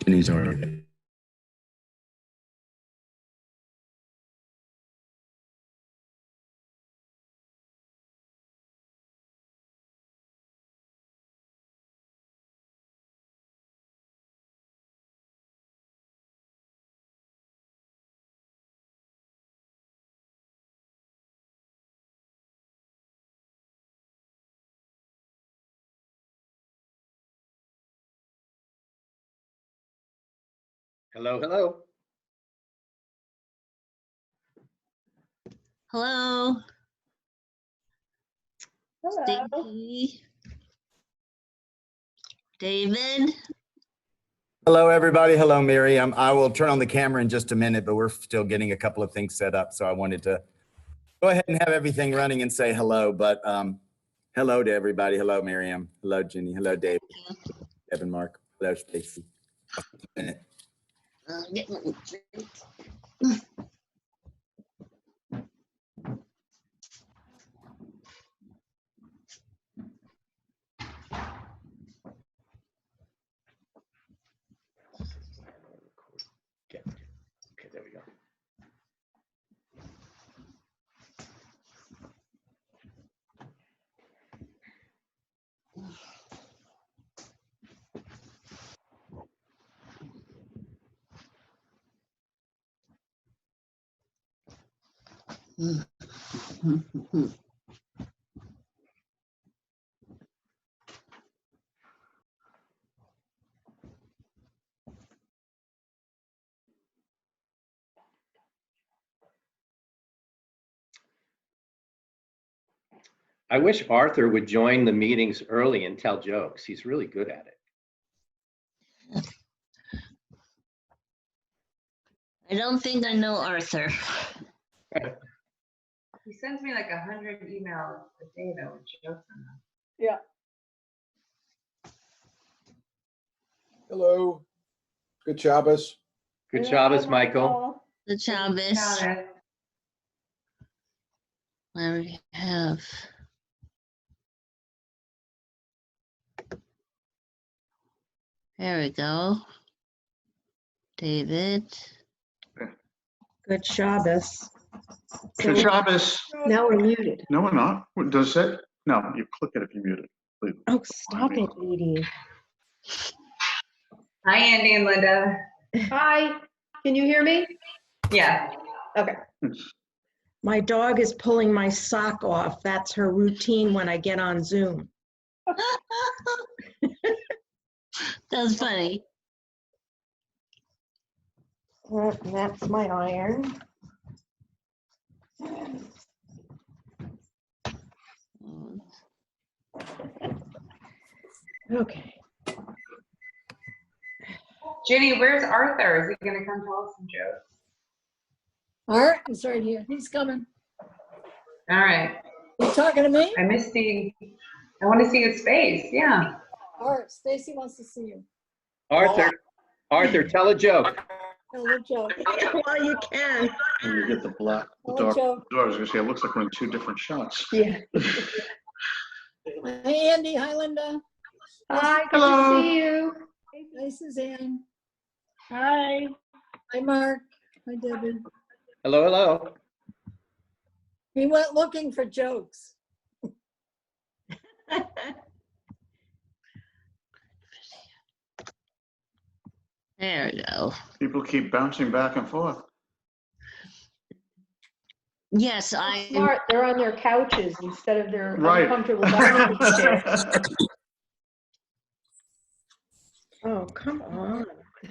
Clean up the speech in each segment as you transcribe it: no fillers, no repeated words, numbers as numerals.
Jenny's already. Hello, hello. Hello. Hello. Stacy. David. Hello, everybody. Hello, Miriam. I will turn on the camera in just a minute, but we're still getting a couple of things set up. So I wanted to go ahead and have everything running and say hello. But hello to everybody. Hello, Miriam. Hello, Jenny. Hello, David. Evan, Mark. Hello, Stacy. Get my drink. Okay, there we go. I wish Arthur would join the meetings early and tell jokes. He's really good at it. I don't think I know Arthur. He sends me like 100 emails a day though with jokes on them. Yeah. Hello. Good Shabbos. Good Shabbos, Michael. The Chavez. Got it. Where we have. There we go. David. Good Shabbos. Good Shabbos. Now we're muted. No, we're not. What does it? No, you click it if you're muted. Please. Oh, stop it, Edie. Hi, Andy and Linda. Hi, can you hear me? Yeah. Okay. My dog is pulling my sock off. That's her routine when I get on Zoom. That's funny. And that's my iron. Okay. Ginny, where's Arthur? Is he gonna come tell us some jokes? Art is right here. He's coming. All right. You talking to me? I want to see his face. Yeah. Art, Stacy wants to see you. Arthur, tell a joke. Tell a joke. Well, you can. And you get the black, the Tell a dark. joke. I was gonna say, it looks like we're in two different shots. Yeah. Hi, Andy. Hi, Linda. Hi, good Hello. to see you. Hi, Suzanne. Hi. Hi, Mark. Hi, Debbie. Hello, hello. He went looking for jokes. There we go. People keep bouncing back and forth. Yes, I. Smart, they're on their couches instead of their Right. uncomfortable dining chairs. Oh, come on.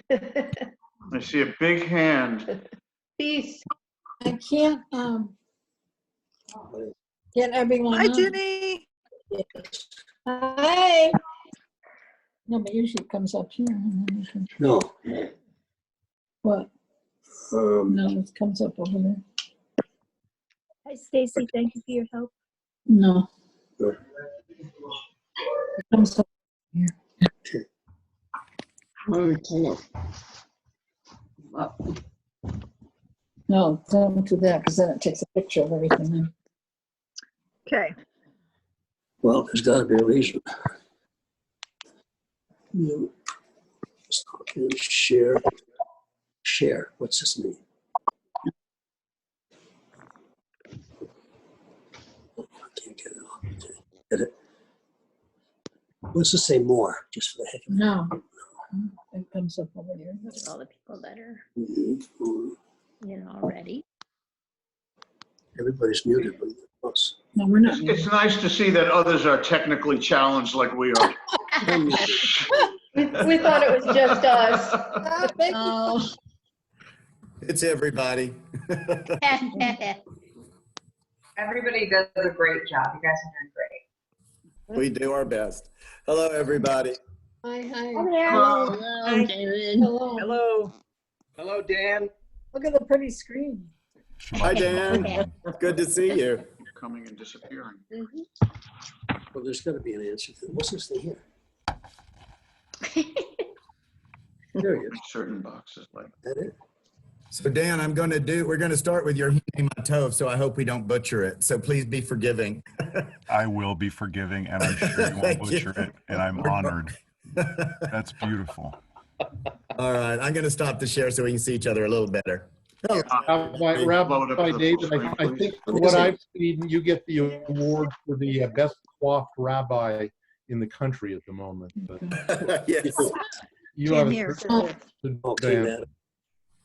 I see a big hand. Peace. I can't get everyone Hi, on. Jenny. Hi. No, but usually it comes up here. And then you can, No. what? No, it comes up over there. Hi, Stacy. Thank you for your help. No. It comes up here. No, don't do that because then it takes a picture of everything. Okay. Well, there's got to be a reason. You Just copy and share. Share. What's this mean? Oh, I can't get it off. Get it? Let's just say more, just for the heck of it. No. It comes up over here. All the people that are Mhm. in already. Everybody's muted, but us. No, we're not. It's nice to see that others are technically challenged like we are. We thought it was just us. Oh, It's everybody. Everybody does a great job. You guys are doing great. We do our best. Hello, everybody. hi, hi. Hello, David. Hello. Hello. Hello, Dan. Look at the pretty screen. Hi, Dan. Good to see you. Coming and disappearing. Well, there's got to be an answer to what's this thing here? There it is. Certain boxes like That it? So Dan, we're going to start with your Hine Matov, so I hope we don't butcher it. So please be forgiving. I will be forgiving, and I'm sure you won't Thank butcher you. it, and I'm honored. That's beautiful. All right, I'm going to stop the share so we can see each other a little better. Load up Rabbi to the David, full screen, I please. think from what I've seen, you get the award for the best coiffed rabbi in the country at the moment. But Yes. you have Here. Oh, Dan. that.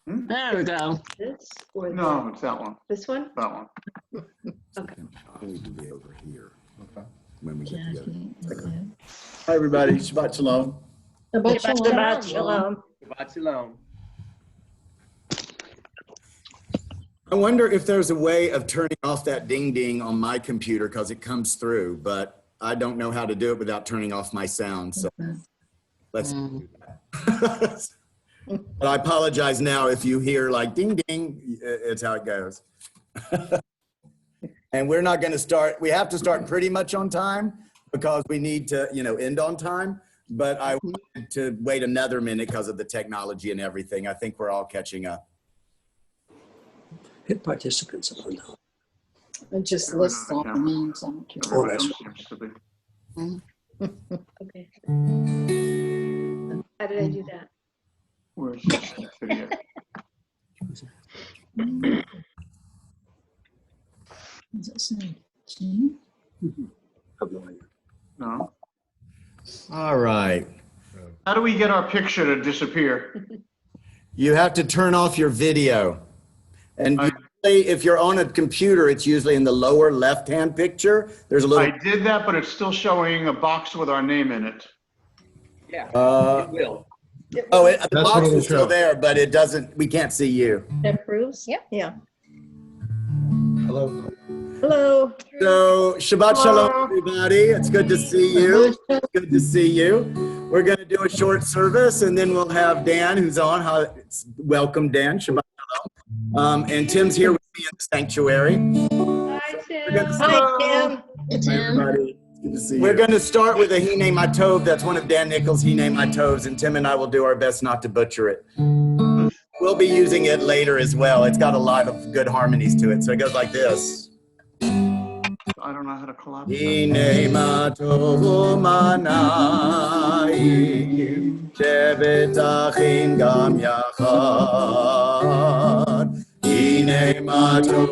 There we go. This or No, it's that one. this one? That one. I need to be over here when we get together. Jackie. Hi, everybody. Shabbat shalom. Shabbat shalom. Shabbat shalom. Shabbat shalom. I wonder if there's a way of turning off that ding ding on my computer because it comes through, but I don't know how to do it without turning off my sound. So let's do that. But I apologize now if you hear like ding ding, it's how it goes. And we're not going to start, we have to start pretty much on time because we need to, end on time. But I wanted to wait another minute because of the technology and everything. I think we're all catching up. Hit participants on now. It just lists all the names on it. Oh, that's Seems to be. Okay. How did I do that? Where's this video? What does it say? G? Have no idea. No. All right. How do we get our picture to disappear? You have to turn off your video. And usually if you're on a computer, it's usually in the lower left-hand picture. There's a little. I did that, but it's still showing a box with our name in it. Yeah, Uh, it will. the That's box what it'll is still show. there, but it doesn't, we can't see you. That proves? Yep. Yeah. Hello. Hello. So Shabbat Shalom, everybody. It's good to see you. It's good to see you. We're going to do a short service, and then we'll have Dan, who's on. Welcome, Dan. Shabbat Shalom. And Tim's here with me in the sanctuary. Hi, Tim. Hi, Tim. Hey, Tim. Everybody. It's good to see you. We're going to start with a Hine Matov. That's one of Dan Nichols' Hine Matovs, and Tim and I will do our best not to butcher it. We'll be using it later as well. It's got a lot of good harmonies to it. So it goes like this. I don't know how to collapse Hine Matov manayim, shevet achim gam yachad. Hine Matov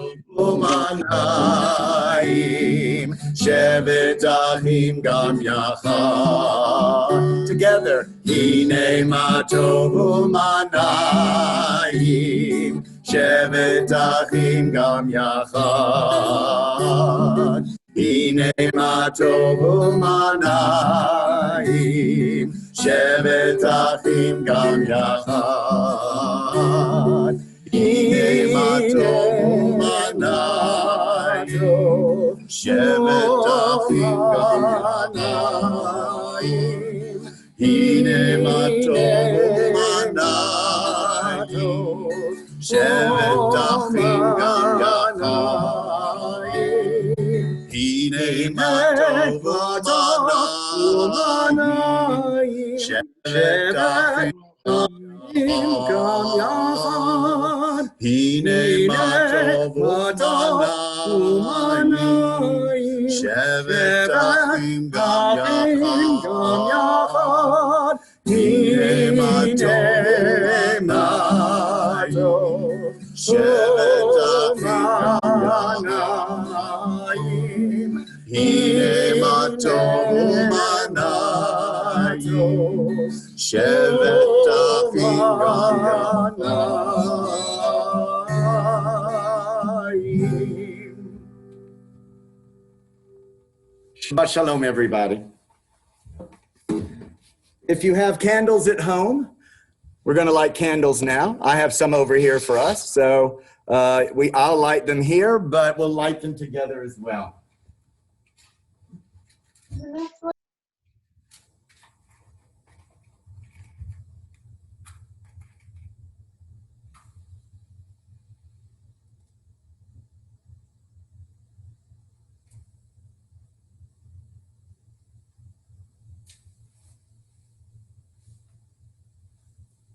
manayim, shevet achim gam yachad. Together. Hine Matov manayim, shevet achim gam yachad. Hine Matov manayim, shevet achim gam yachad. Hine Matov manayim, shevet achim gam yachad. Hine Matov manayim, shevet achim gam yachad. Hine Matov manayim, shevet achim gam yachad. Hine Matov manayim, shevet achim gam yachad. Hine Matov shevet afiranayim, hine matovu manayim, shevet afiranayim. Shabbat shalom, everybody. If you have candles at home, we're going to light candles now. I have some over here for us, so I'll light them here, but we'll light them together as well.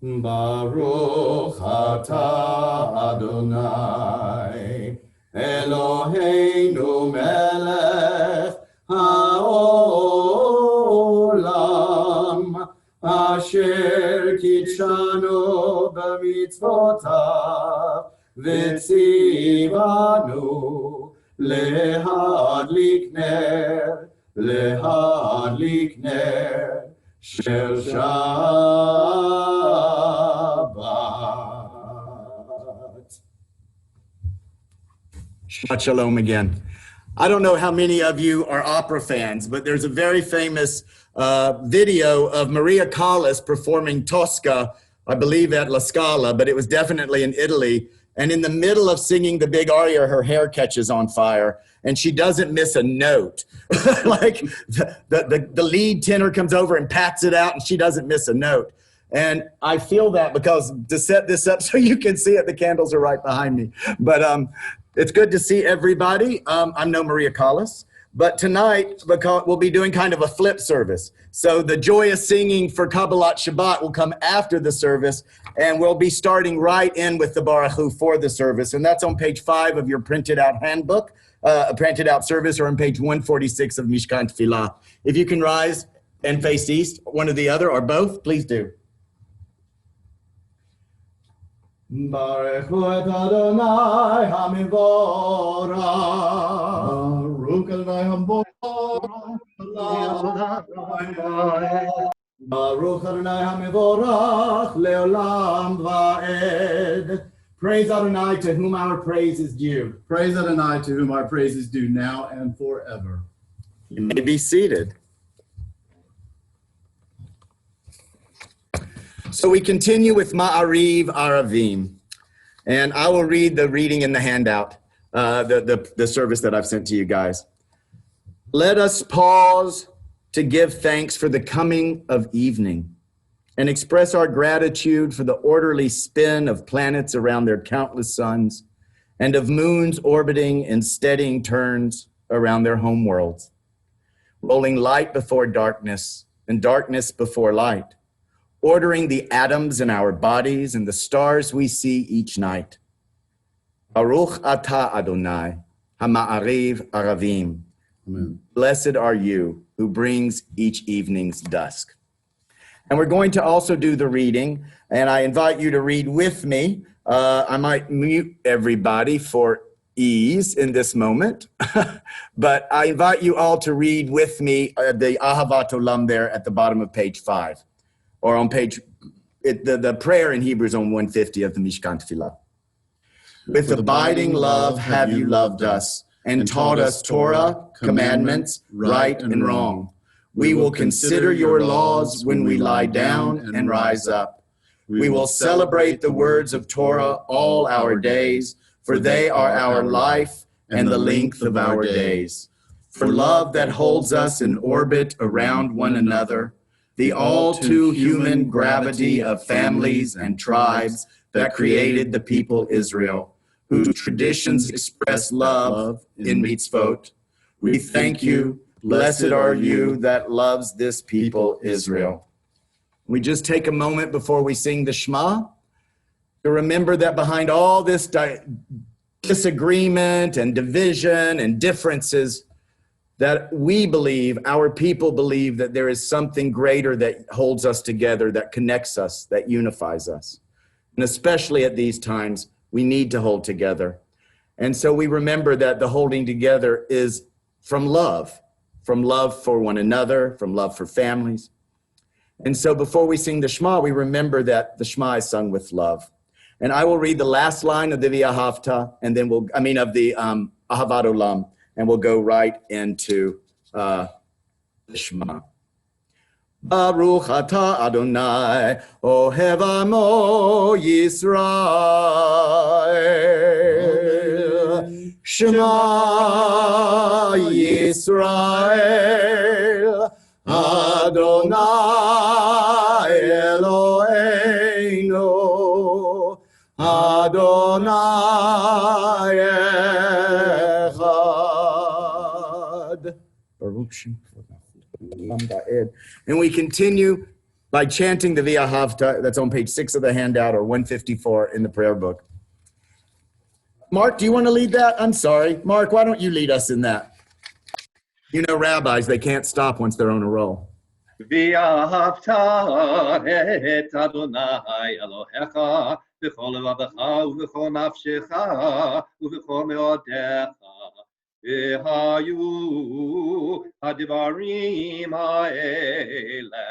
Baruch atah Adonai Eloheinu melech haolam asher kitshanu b'mitzvotav v'tzivanu lehadlik ner Shel Shabbat. Shabbat shalom again. I don't know how many of you are opera fans, but there's a very famous video of Maria Callas performing Tosca, I believe at La Scala, but it was definitely in Italy. And in the middle of singing the big aria, her hair catches on fire and she doesn't miss a note. Like the lead tenor comes over and pats it out and she doesn't miss a note. And I feel that because to set this up so you can see it, the candles are right behind me. But it's good to see everybody. I'm no Maria Callas, but tonight we'll be doing kind of a flip service. So the joyous singing for Kabbalat Shabbat will come after the service, and we'll be starting right in with the Baruch Hu for the service. And that's on page 5 of your printed out handbook, a printed out service, or on page 146 of Mishkan Tefillah. If you can rise and face east, one or the other, or both, please do. Baruch Hu et Adonai HaMivorach. Baruch Adonai HaMivorach. Baruch Adonai HaMivorach Leolam Va'ed. Praise Adonai, to whom our praise is due. Praise Adonai, to whom our praise is due now and forever. You may be seated. So we continue with Ma'ariv Aravim, and I will read the reading in the handout, the service that I've sent to you guys. Let us pause to give thanks for the coming of evening and express our gratitude for the orderly spin of planets around their countless suns and of moons orbiting in steadying turns around their home worlds, rolling light before darkness and darkness before light, ordering the atoms in our bodies and the stars we see each night. Baruch atah Adonai, hama'ariv aravim. Amen. Blessed are you who brings each evening's dusk. And we're going to also do the reading, and I invite you to read with me. I might mute everybody for ease in this moment, but I invite you all to read with me the Ahavat Olam there at the bottom of page 5. Or on page, the prayer in Hebrew is on 150 of the Mishkan Tefillah. With abiding love have you loved us and taught us Torah, commandments, right and wrong. We will consider your laws when we lie down and rise up. We will celebrate the words of Torah all our days, for they are our life and the length of our days. For love that holds us in orbit around one another, the all-too-human gravity of families and tribes that created the people Israel, whose traditions express love in mitzvot. We thank you, blessed are you that loves this people Israel. We just take a moment before we sing the Shema to remember that behind all this disagreement and division and differences, that we believe, our people believe, that there is something greater that holds us together, that connects us, that unifies us. And especially at these times, we need to hold together. And so we remember that the holding together is from love for one another, from love for families. And so before we sing the Shema, we remember that the Shema is sung with love. And I will read the last line of the V'ahavta, and then of the Ahavat Olam, and we'll go right into the Shema. Baruch atah Adonai, ohev amo Yisrael. Shema Yisrael, Adonai Eloheinu, Adonai Echad. Baruch Shem. And we continue by chanting the V'ahavta. That's on page 6 of the handout, or 154 in the prayer book. Mark, do you want to lead that? I'm sorry. Mark, why don't you lead us in that? You know, rabbis, they can't stop once they're on a roll. ואהבת את אדוני אלוהיך בכל לבבך ובכל נפשך ובכל מאודיך. והיו הדברים האלה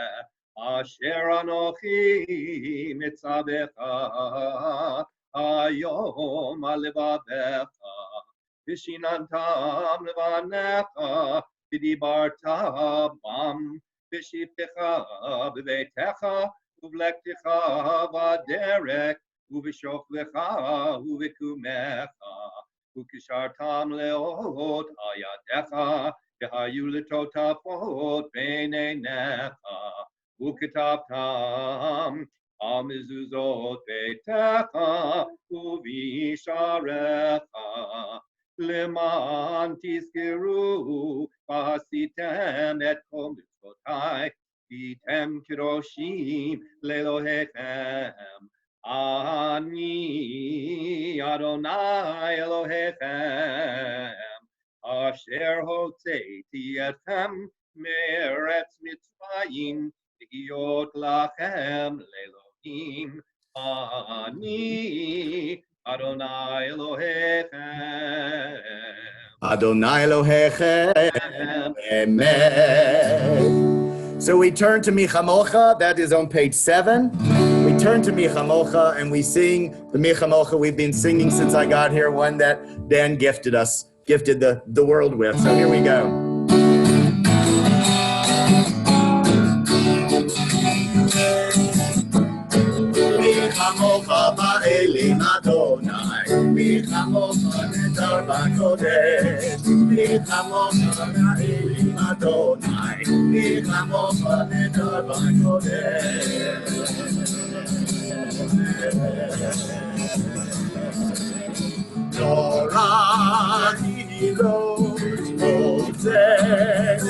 אשר אנוכי מצווך היום על לבבך, ושיננתם לבניך ודיברת בם, בשבתך בביתך ובלכתך בדרך ובשוכבך ובקומך, וקשרתם לאות על ידך, והיו לטוטפות בין עיניך, וכתבתם על מזוזות ביתך ובשעריך, למען תזכרו ועשיתם את כל מצוותיי, והייתם קדושים לאלוהיכם. אני אדוני אלוהיכם, אשר הוצאתי אתכם מארץ מצרים, להיות לכם לאלוהים. אני אדוני אלוהיכם. Adonai Elohechem. Amen. So we turn to Michamocha, that is on page 7. We turn to Michamocha and we sing the Michamocha we've been singing since I got here, one that Dan gifted the world with. So here we go. Michamocha ba'elim Adonai, Michamocha nedar b'kodesh, Michamocha ba'elim Adonai, Michamocha nedar b'kodesh. Torah hilos Moses,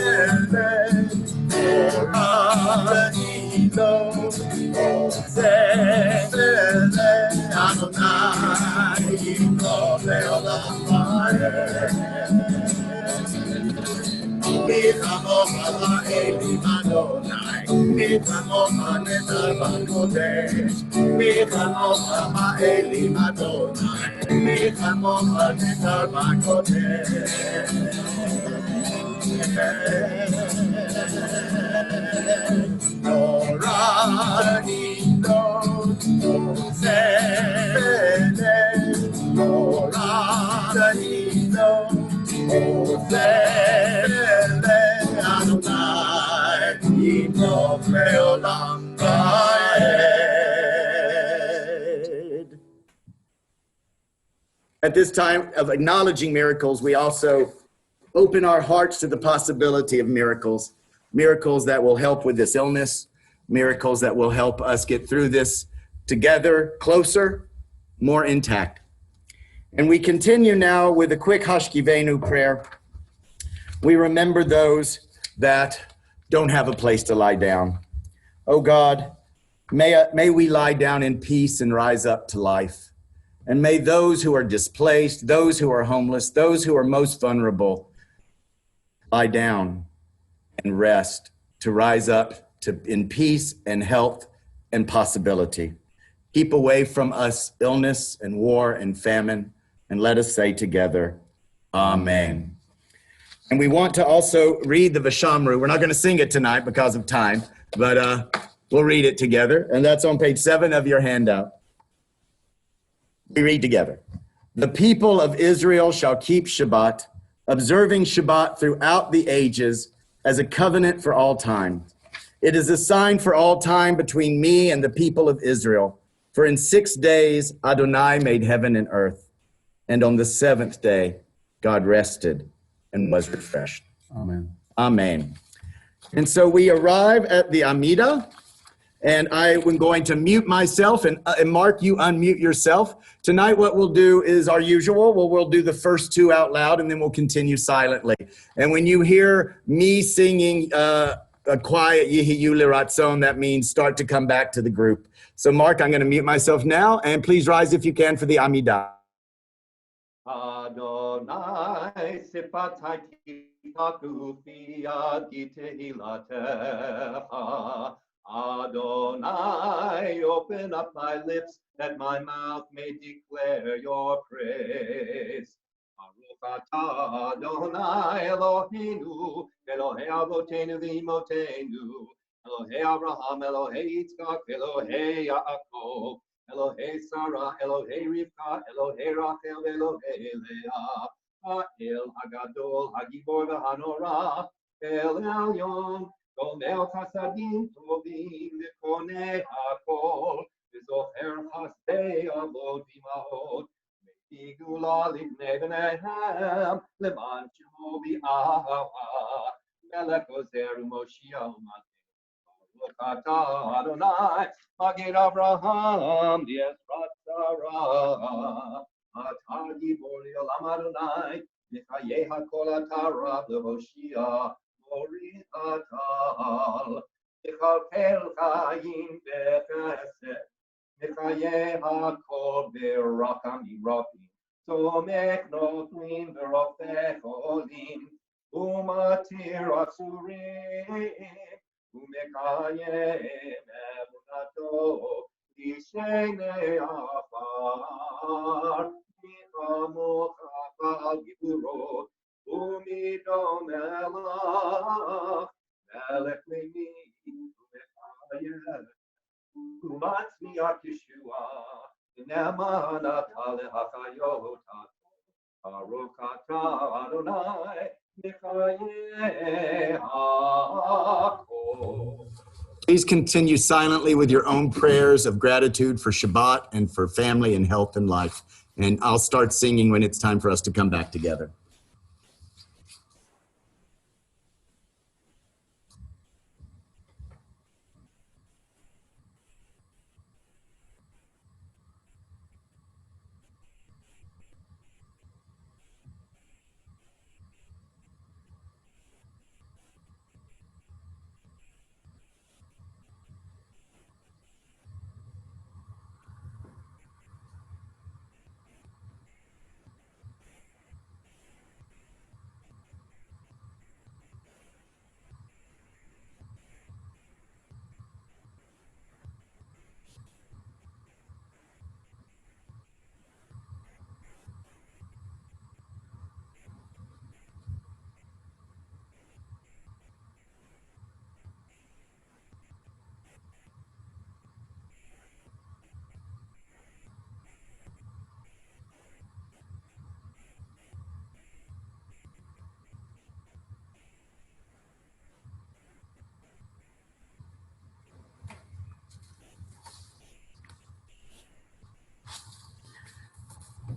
Torah hilos Moses, Adonai yimloch le'olam va'ed. Michamocha ba'elim Adonai, Michamocha nedar b'kodesh, Michamocha ba'elim Adonai, Michamocha nedar b'kodesh. Torah hilos Moses, Torah hilos Moses, Adonai yimloch le'olam va'ed. At this time of acknowledging miracles, we also open our hearts to the possibility of miracles, miracles that will help with this illness, miracles that will help us get through this together, closer, more intact. And we continue now with a quick Hashkivenu prayer. We remember those that don't have a place to lie down. Oh God, may we lie down in peace and rise up to life. And may those who are displaced, those who are homeless, those who are most vulnerable, lie down and rest to rise up in peace and health and possibility. Keep away from us illness and war and famine. And let us say together, Amen. And we want to also read the Vashamru. We're not going to sing it tonight because of time, but we'll read it together. And that's on page 7 of your handout. We read together. The people of Israel shall keep Shabbat, observing Shabbat throughout the ages as a covenant for all time. It is a sign for all time between me and the people of Israel. For in 6 days Adonai made heaven and earth, and on the 7th day God rested and was refreshed. Amen. Amen. And so we arrive at the Amida, and I am going to mute myself, and Mark, you unmute yourself. Tonight what we'll do is our usual. We'll do the first 2 out loud, and then we'll continue silently. And when you hear me singing a quiet Yihiyu Liratzon, that means start to come back to the group. So Mark, I'm going to mute myself now, and please rise if you can for the Amidah. Adonai sifatai tifaku fi adi tehilatecha. Adonai, open up my lips that my mouth may declare your praise. Baruch atah Adonai Eloheinu, Elohei Avotenu v'imotenu, Elohei Abraham, Elohei Yitzchak, Elohei Yaakov. Elohei Sarah, Elohei Rivka, Elohei Rachel, Elohei Leah, Ha'el Hagadol, Hagibor v'Hanora, El Elyon, Gomel Chasadim Tovim, V'konei Hakol, V'zocher Chasdei Avot V'imahot, V'tigula Livnei B'neihem, Leman Shemo V'Ahava, Melech Ozer U'Moshiach U'Mateh. Adonai, Magid Abraham, Diezrat Sarah, Atah Gibor Le'olam Adonai, Michayei HaKol Atara Lehoshia, Mori Atal, Michalkel Chaim Bechesed, Michayei HaKol Be'Rachamim Rabim, Tomech Notlim V'Rofech Olim, Umatir Asurim, Umekayem emunato ishenei afar michamocha giburo umidom elach melech leimi umekayem umatzmiach Yeshua ne'eman ata lehachayot Baruch atah Adonai Michayei HaKol. Please continue silently with your own prayers of gratitude for Shabbat and for family and health and life. And I'll start singing when it's time for us to come back together.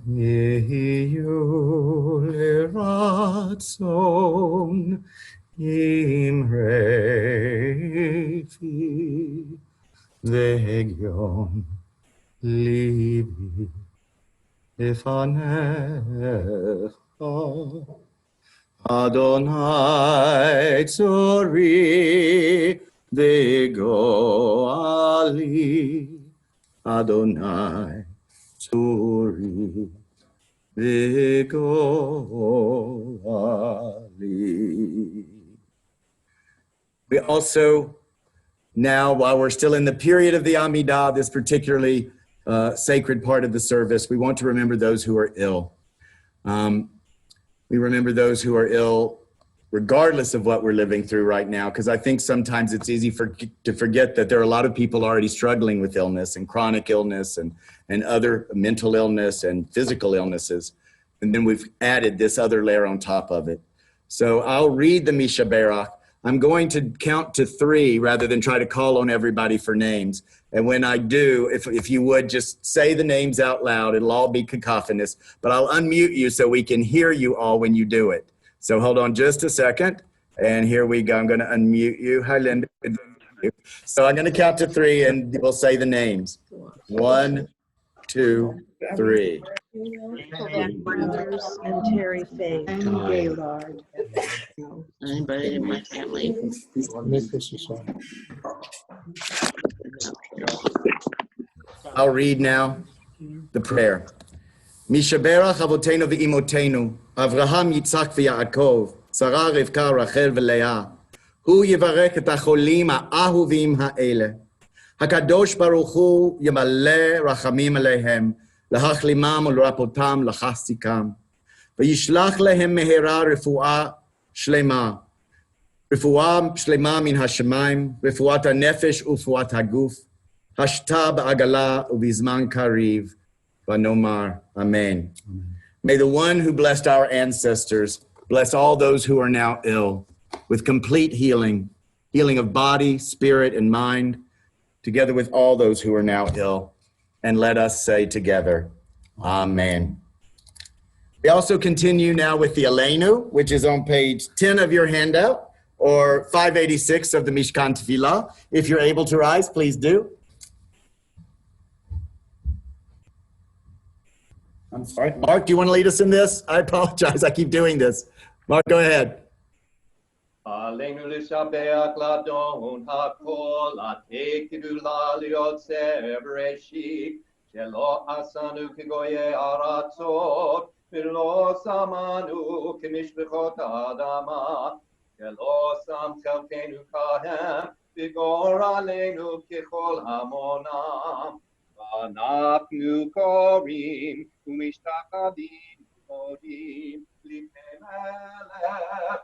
Yehiyu leratzon imrefi ve'egyon libi lefanecha Adonai tzori ve'goali Adonai tzori ve'goali. We also now, while we're still in the period of the Amidah, this particularly sacred part of the service, we want to remember those who are ill. We remember those who are ill regardless of what we're living through right now, because I think sometimes it's easy to forget that there are a lot of people already struggling with illness and chronic illness and other mental illness and physical illnesses. And then we've added this other layer on top of it. So I'll read the Misha Berach. I'm going to count to 3 rather than try to call on everybody for names. And when I do, if you would just say the names out loud, it'll all be cacophonous, but I'll unmute you so we can hear you all when you do it. So hold on just a second. And here we go. I'm going to unmute you. Hi, Linda. So I'm going to count to 3 and we'll say the names. 1, 2, 3. Brothers and Terry Faye and Gaylord. Anybody in my family? Nichols is on. I'll read now the prayer. Mishaberach avotenu ve'imotenu, Avraham, Yitzhak ve'Yaakov, Sarah, Rivka, Rachel ve'Leah. Hu yivarek et hacholim ha'ahuvim ha'ele. HaKadosh Baruch Hu yamale rachamim alehem, lahachlimam ulrapotam lachastikam. V'yishlach lehem mehera refuah shlema. Refuah shlema min hashemayim, refuat hanefesh ufuat haguf. Hashta ba'agala ubizman kariv. Vanomar. Amen. May the one who blessed our ancestors bless all those who are now ill with complete healing, healing of body, spirit, and mind, together with all those who are now ill. And let us say together, Amen. We also continue now with the Aleinu, which is on page 10 of your handout, or 586 of the Mishkan Tefillah. If you're able to rise, please do. I'm sorry. Mark, do you want to lead us in this? I apologize. I keep doing this. Mark, go ahead. Aleinu l'shabeach ladon hakol atekidu la'liotzer bereshit shelo asanu kegoye aratzot v'lo samanu kemishpechot ha'adama shelo sam chelkenu kahem v'gor aleinu kechol hamonam v'anachnu korim u'mishtachadin kodim lifnei melech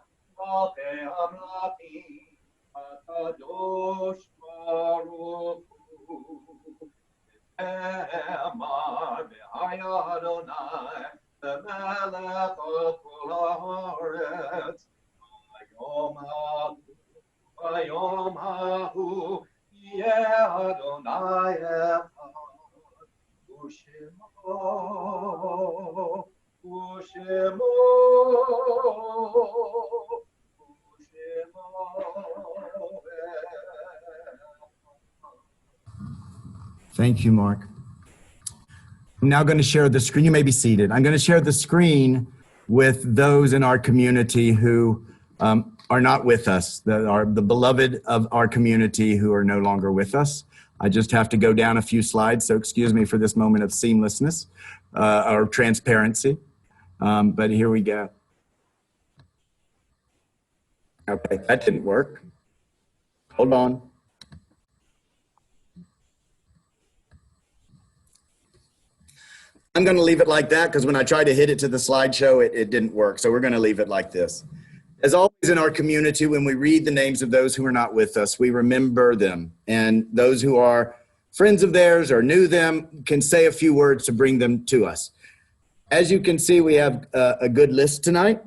HaKadosh Baruch Hu Emar V'haya Adonai V'melech Kol Haaretz V'yom Hahu Yeh Adonai Echad U'Shemo Thank you, Mark. I'm now going to share the screen. You may be seated. I'm going to share the screen with those in our community who are not with us, that are the beloved of our community who are no longer with us. I just have to go down a few slides, so excuse me for this moment of seamlessness or transparency. But here we go. Okay, that didn't work. Hold on. I'm going to leave it like that because when I tried to hit it to the slideshow, it didn't work. So we're going to leave it like this. As always in our community, when we read the names of those who are not with us, we remember them. And those who are friends of theirs or knew them can say a few words to bring them to us. As you can see, we have a good list tonight,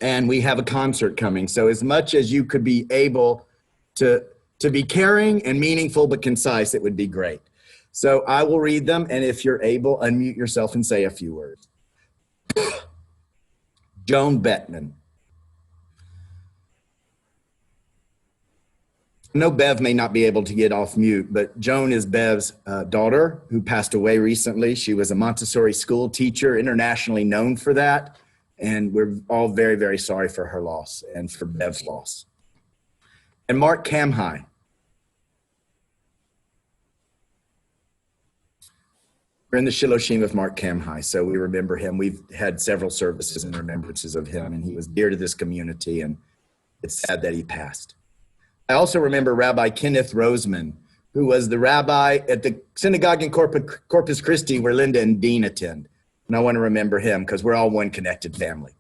and we have a concert coming. So as much as you could be able to be caring and meaningful but concise, it would be great. So I will read them, and if you're able, unmute yourself and say a few words. Joan Bettman. I know Bev may not be able to get off mute, but Joan is Bev's daughter who passed away recently. She was a Montessori school teacher, internationally known for that. And we're all very, very sorry for her loss and for Bev's loss. And Mark Kamhai. We're in the Shiloshim of Mark Kamhai, so we remember him. We've had several services and remembrances of him, and he was dear to this community, and it's sad that he passed. I also remember Rabbi Kenneth Roseman, who was the rabbi at the synagogue in Corpus Christi where Linda and Dean attend. And I want to remember him because we're all one connected family.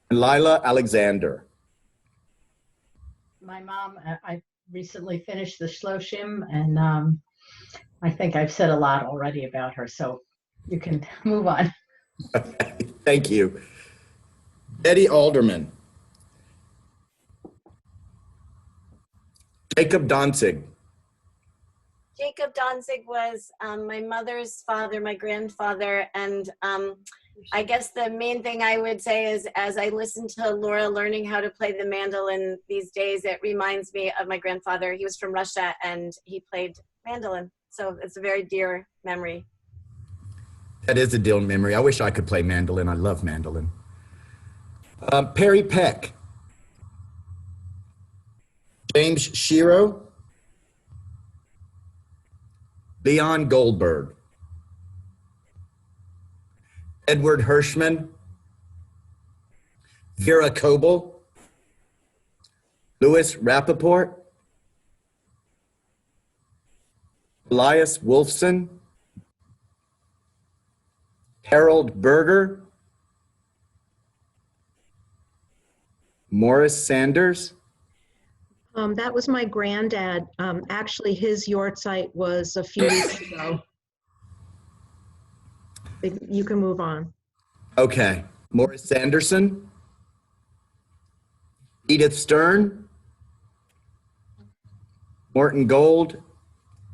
And Lila Alexander. My mom, I recently finished the Shloshim, and I think I've said a lot already about her, so you can move on. Thank you. Betty Alderman. Jacob Danzig. Jacob Danzig was my mother's father, my grandfather, and I guess the main thing I would say is as I listen to Laura learning how to play the mandolin these days, it reminds me of my grandfather. He was from Russia and he played mandolin. So it's a very dear memory. That is a dear memory. I wish I could play mandolin. I love mandolin. Perry Peck. James Shiro. Leon Goldberg. Edward Hirschman. Vera Coble. Louis Rappaport. Elias Wolfson. Harold Berger. Morris Sanders. That was my granddad. Actually, his yahrzeit was a few weeks ago. You can move on. Okay. Morris Sanderson. Edith Stern. Morton Gold.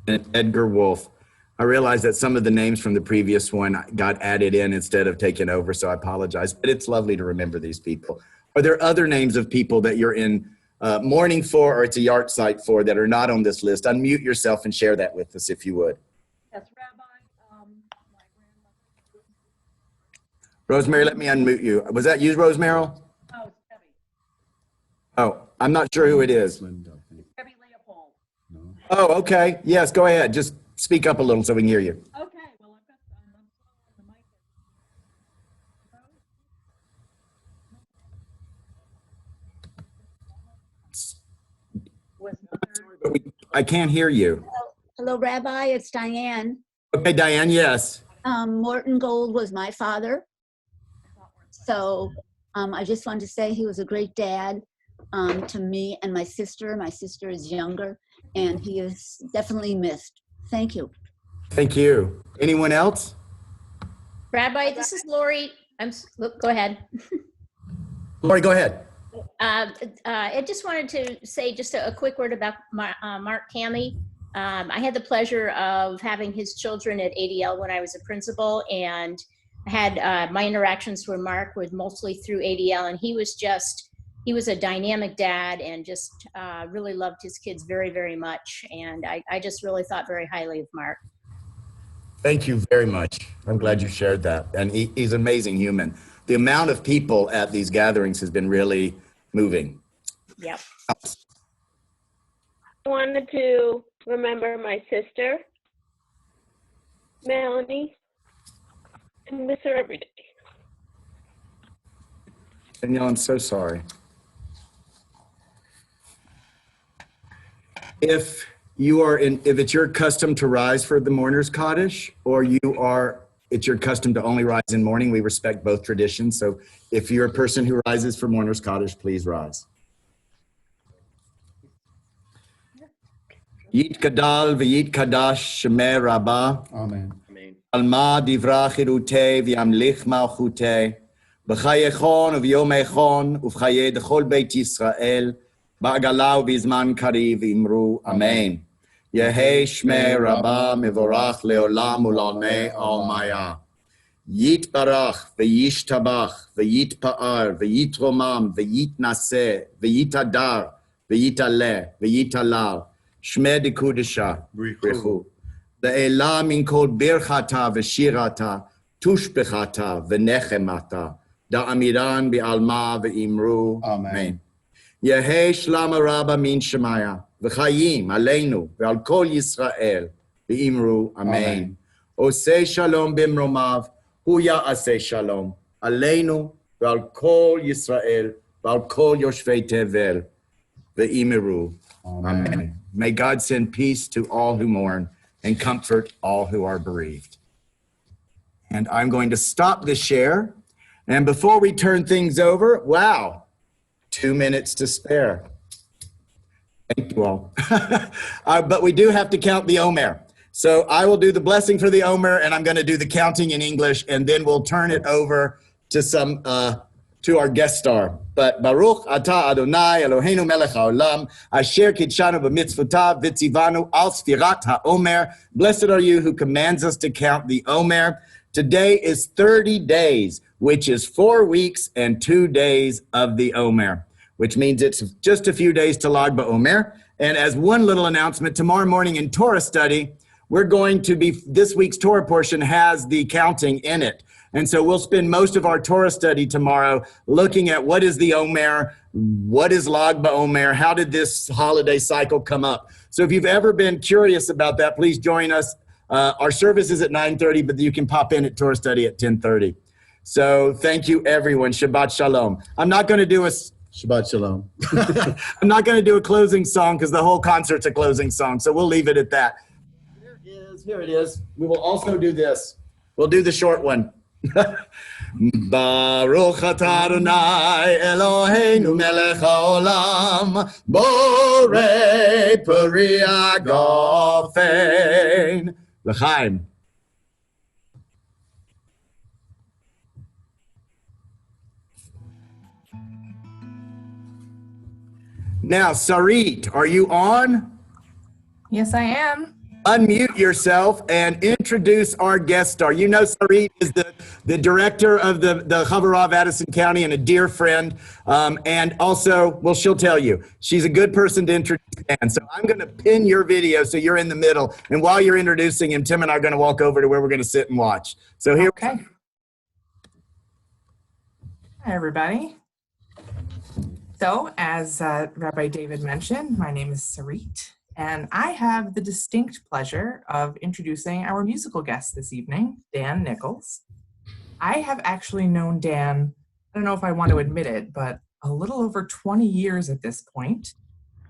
And Edgar Wolf. I realize that some of the names from the previous one got added in instead of taken over, so I apologize. But it's lovely to remember these people. Are there other names of people that you're in mourning for, or it's a yahrzeit for, that are not on this list? Unmute yourself and share that with us if you would. Yes, Rabbi. My Rosemary, let me unmute you. Was that you, Rosemary? grandmother. Oh, it's Debbie. Oh, I'm not sure who it is. Debbie Leopold. Oh, okay. Yes, go ahead. Just speak up a little so we can hear you. Okay, well, I've got the mic. I can't hear you. Hello, Rabbi. It's Diane. Okay, Diane, yes. Morton Gold was my father. So I just wanted to say he was a great dad to me and my sister. My sister is younger, and he is definitely missed. Thank you. Thank you. Anyone else? Rabbi, this is Lori. Go ahead. Lori, go ahead. I just wanted to say just a quick word about Mark Cammy. I had the pleasure of having his children at ADL when I was a principal, and I had my interactions with Mark were mostly through ADL, and he was a dynamic dad and just really loved his kids very, very much. And I just really thought very highly of Mark. Thank you very much. I'm glad you shared that. And he's an amazing human. The amount of people at these gatherings has been really moving. Yep. I wanted to remember my sister, Melanie, and miss her every day. Danielle, I'm so sorry. If it's your custom to rise for the mourner's Kaddish, or it's your custom to only rise in mourning, we respect both traditions. So if you're a person who rises for mourner's Kaddish, please rise. Yit Kadal v'yit Kadash Shemeh Rabbah. Amen. Alma divra chirutei v'yamlich malchutei. B'chayechon v'yomechon uv'chaye d'chol beit Yisrael. Ba'agala u'bizman kariv imru. Amen. Yehei Shmei Rabbah mevorach leolam u'lalmei almaya. Yit barach v'yishtabach v'yitpa'ar v'yitromam v'yitnaseh v'yitadar v'yitaleh v'yitalal. Shmei dekudesha brichu. Le'ela min kol birchata v'shirata tushbechata v'nechemata. Da'amiran bi'alma v'imru. Amen. Yehei shlama rabba min shemaya. V'chayim aleinu ve'al kol Yisrael v'imru. Amen. Osei shalom b'mromav hu ya'aseh shalom aleinu ve'al kol Yisrael ve'al kol yoshvei tevel v'imru. Amen. May God send peace to all who mourn and comfort all who are bereaved. And I'm going to stop the share. And before we turn things over, wow, 2 minutes to spare. Thank you all. But we do have to count the Omer. So I will do the blessing for the Omer, and I'm going to do the counting in English, and then we'll turn it over to to our guest star. But Baruch atah Adonai Eloheinu melech haolam asher kitshanu b'mitzvotav v'tzivanu al sfirat haomer. Blessed are you who commands us to count the Omer. Today is 30 days, which is 4 weeks and 2 days of the Omer, which means it's just a few days to Lag BaOmer. And as one little announcement, tomorrow morning in Torah study, we're going to be, this week's Torah portion has the counting in it. And so we'll spend most of our Torah study tomorrow looking at what is the Omer, what is Lag BaOmer, how did this holiday cycle come up? So if you've ever been curious about that, please join us. Our service is at 9:30, but you can pop in at Torah study at 10:30. So thank you, everyone. Shabbat Shalom. I'm not going to do a Shabbat Shalom. I'm not going to do a closing song because the whole concert's a closing song. So we'll leave it at that. Here it is. We will also do this. We'll do the short one. Baruch atah Adonai Eloheinu melech haolam borei peri hagofein l'chaim. Now, Sarit, are you on? Yes, I am. Unmute yourself and introduce our guest star. You know Sarit is the director of the Chavurah of Addison County and a dear friend. And also, well, she'll tell you, she's a good person to introduce. And so I'm going to pin your video so you're in the middle. And while you're introducing him, Tim and I are going to walk over to where we're going to sit and watch. So here. Okay. Hi, everybody. So, as Rabbi David mentioned, my name is Sarit, and I have the distinct pleasure of introducing our musical guest this evening, Dan Nichols. I have actually known Dan, I don't know if I want to admit it, but a little over 20 years at this point.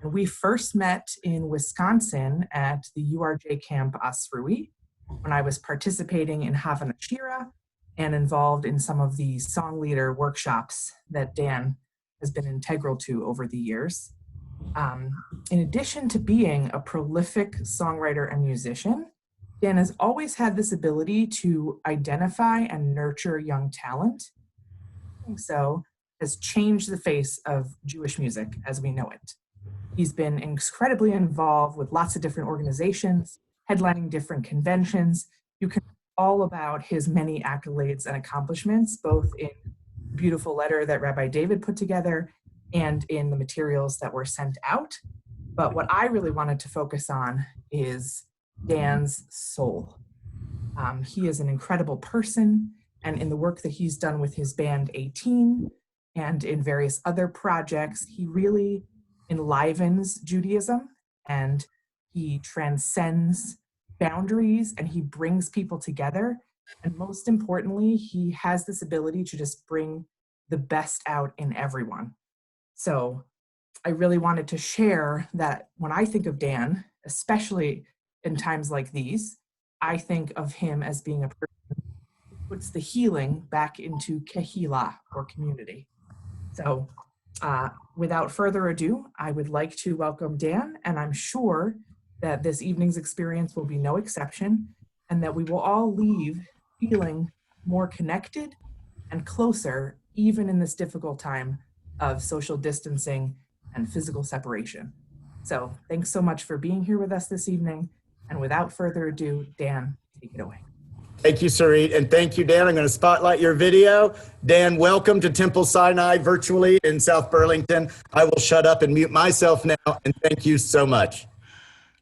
And we first met in Wisconsin at the URJ Camp Asrui when I was participating in Havana Shira and involved in some of the song leader workshops that Dan has been integral to over the years. In addition to being a prolific songwriter and musician, Dan has always had this ability to identify and nurture young talent. So has changed the face of Jewish music as we know it. He's been incredibly involved with lots of different organizations, headlining different conventions. You can read all about his many accolades and accomplishments, both in beautiful letter that Rabbi David put together and in the materials that were sent out. But what I really wanted to focus on is Dan's soul. He is an incredible person, and in the work that he's done with his band 18 and in various other projects, he really enlivens Judaism and he transcends boundaries and he brings people together. And most importantly, he has this ability to just bring the best out in everyone. So I really wanted to share that when I think of Dan, especially in times like these, I think of him as being a person who puts the healing back into kehila, or community. So without further ado, I would like to welcome Dan, and I'm sure that this evening's experience will be no exception, and that we will all leave feeling more connected and closer, even in this difficult time of social distancing and physical separation. So thanks so much for being here with us this evening. And without further ado, Dan, take it away. Thank you, Sarit, and thank you, Dan. I'm going to spotlight your video. Dan, welcome to Temple Sinai virtually in South Burlington. I will shut up and mute myself now, and thank you so much.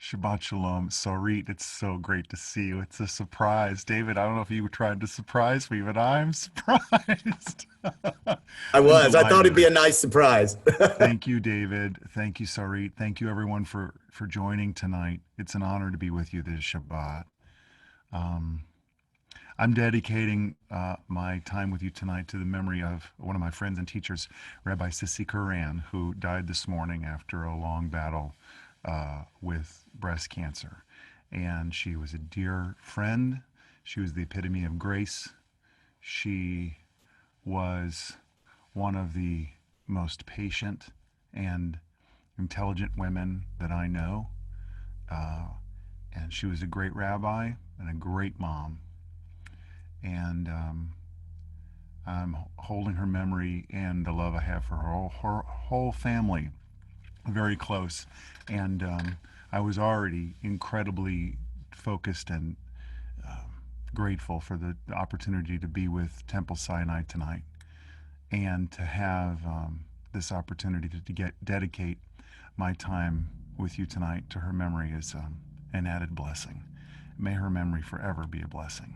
Shabbat Shalom. Sarit, it's so great to see you. It's a surprise. David, I don't know if you were trying to surprise me, but I'm surprised. I was. I thought it'd be a nice surprise. Thank you, David. Thank you, Sarit. Thank you, everyone, for joining tonight. It's an honor to be with you this Shabbat. I'm dedicating my time with you tonight to the memory of one of my friends and teachers, Rabbi Sissi Kuran, who died this morning after a long battle with breast cancer. And she was a dear friend. She was the epitome of grace. She was one of the most patient and intelligent women that I know. And she was a great rabbi and a great mom. And I'm holding her memory and the love I have for her whole family very close. And I was already incredibly focused and grateful for the opportunity to be with Temple Sinai tonight, and to have this opportunity to dedicate my time with you tonight to her memory is an added blessing. May her memory forever be a blessing.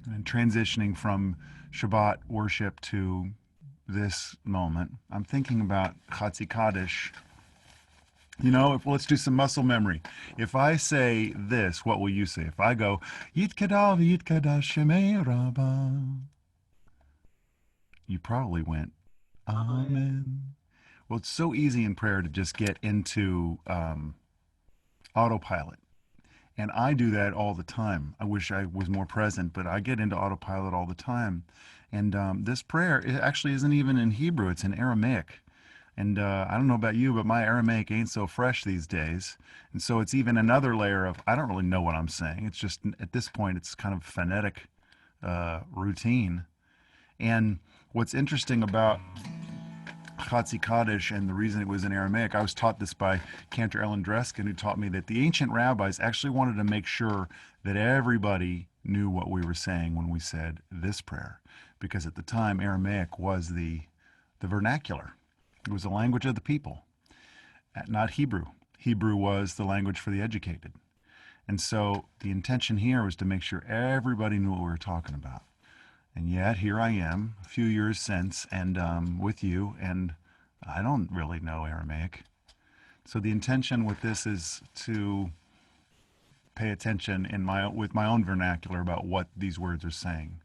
And transitioning from Shabbat worship to this moment, I'm thinking about Chatzi Kaddish. You know, let's do some muscle memory. If I say this, what will you say? If I go, Yitkadav Yitkadash Shemei Rabbah, you probably went, Amen. Well, it's so easy in prayer to just get into autopilot. And I do that all the time. I wish I was more present, but I get into autopilot all the time. And this prayer, it actually isn't even in Hebrew, it's in Aramaic. And I don't know about you, but my Aramaic ain't so fresh these days. And so it's even another layer of, I don't really know what I'm saying. It's just, at this point, it's kind of phonetic routine. And what's interesting about Chatzi Kaddish, and the reason it was in Aramaic, I was taught this by Cantor Ellen Dreskin, who taught me that the ancient rabbis actually wanted to make sure that everybody knew what we were saying when we said this prayer. Because at the time, Aramaic was the vernacular. It was the language of the people, not Hebrew. Hebrew was the language for the educated. And so the intention here was to make sure everybody knew what we were talking about. And yet here I am, a few years since, and with you, and I don't really know Aramaic. So the intention with this is to pay attention with my own vernacular about what these words are saying.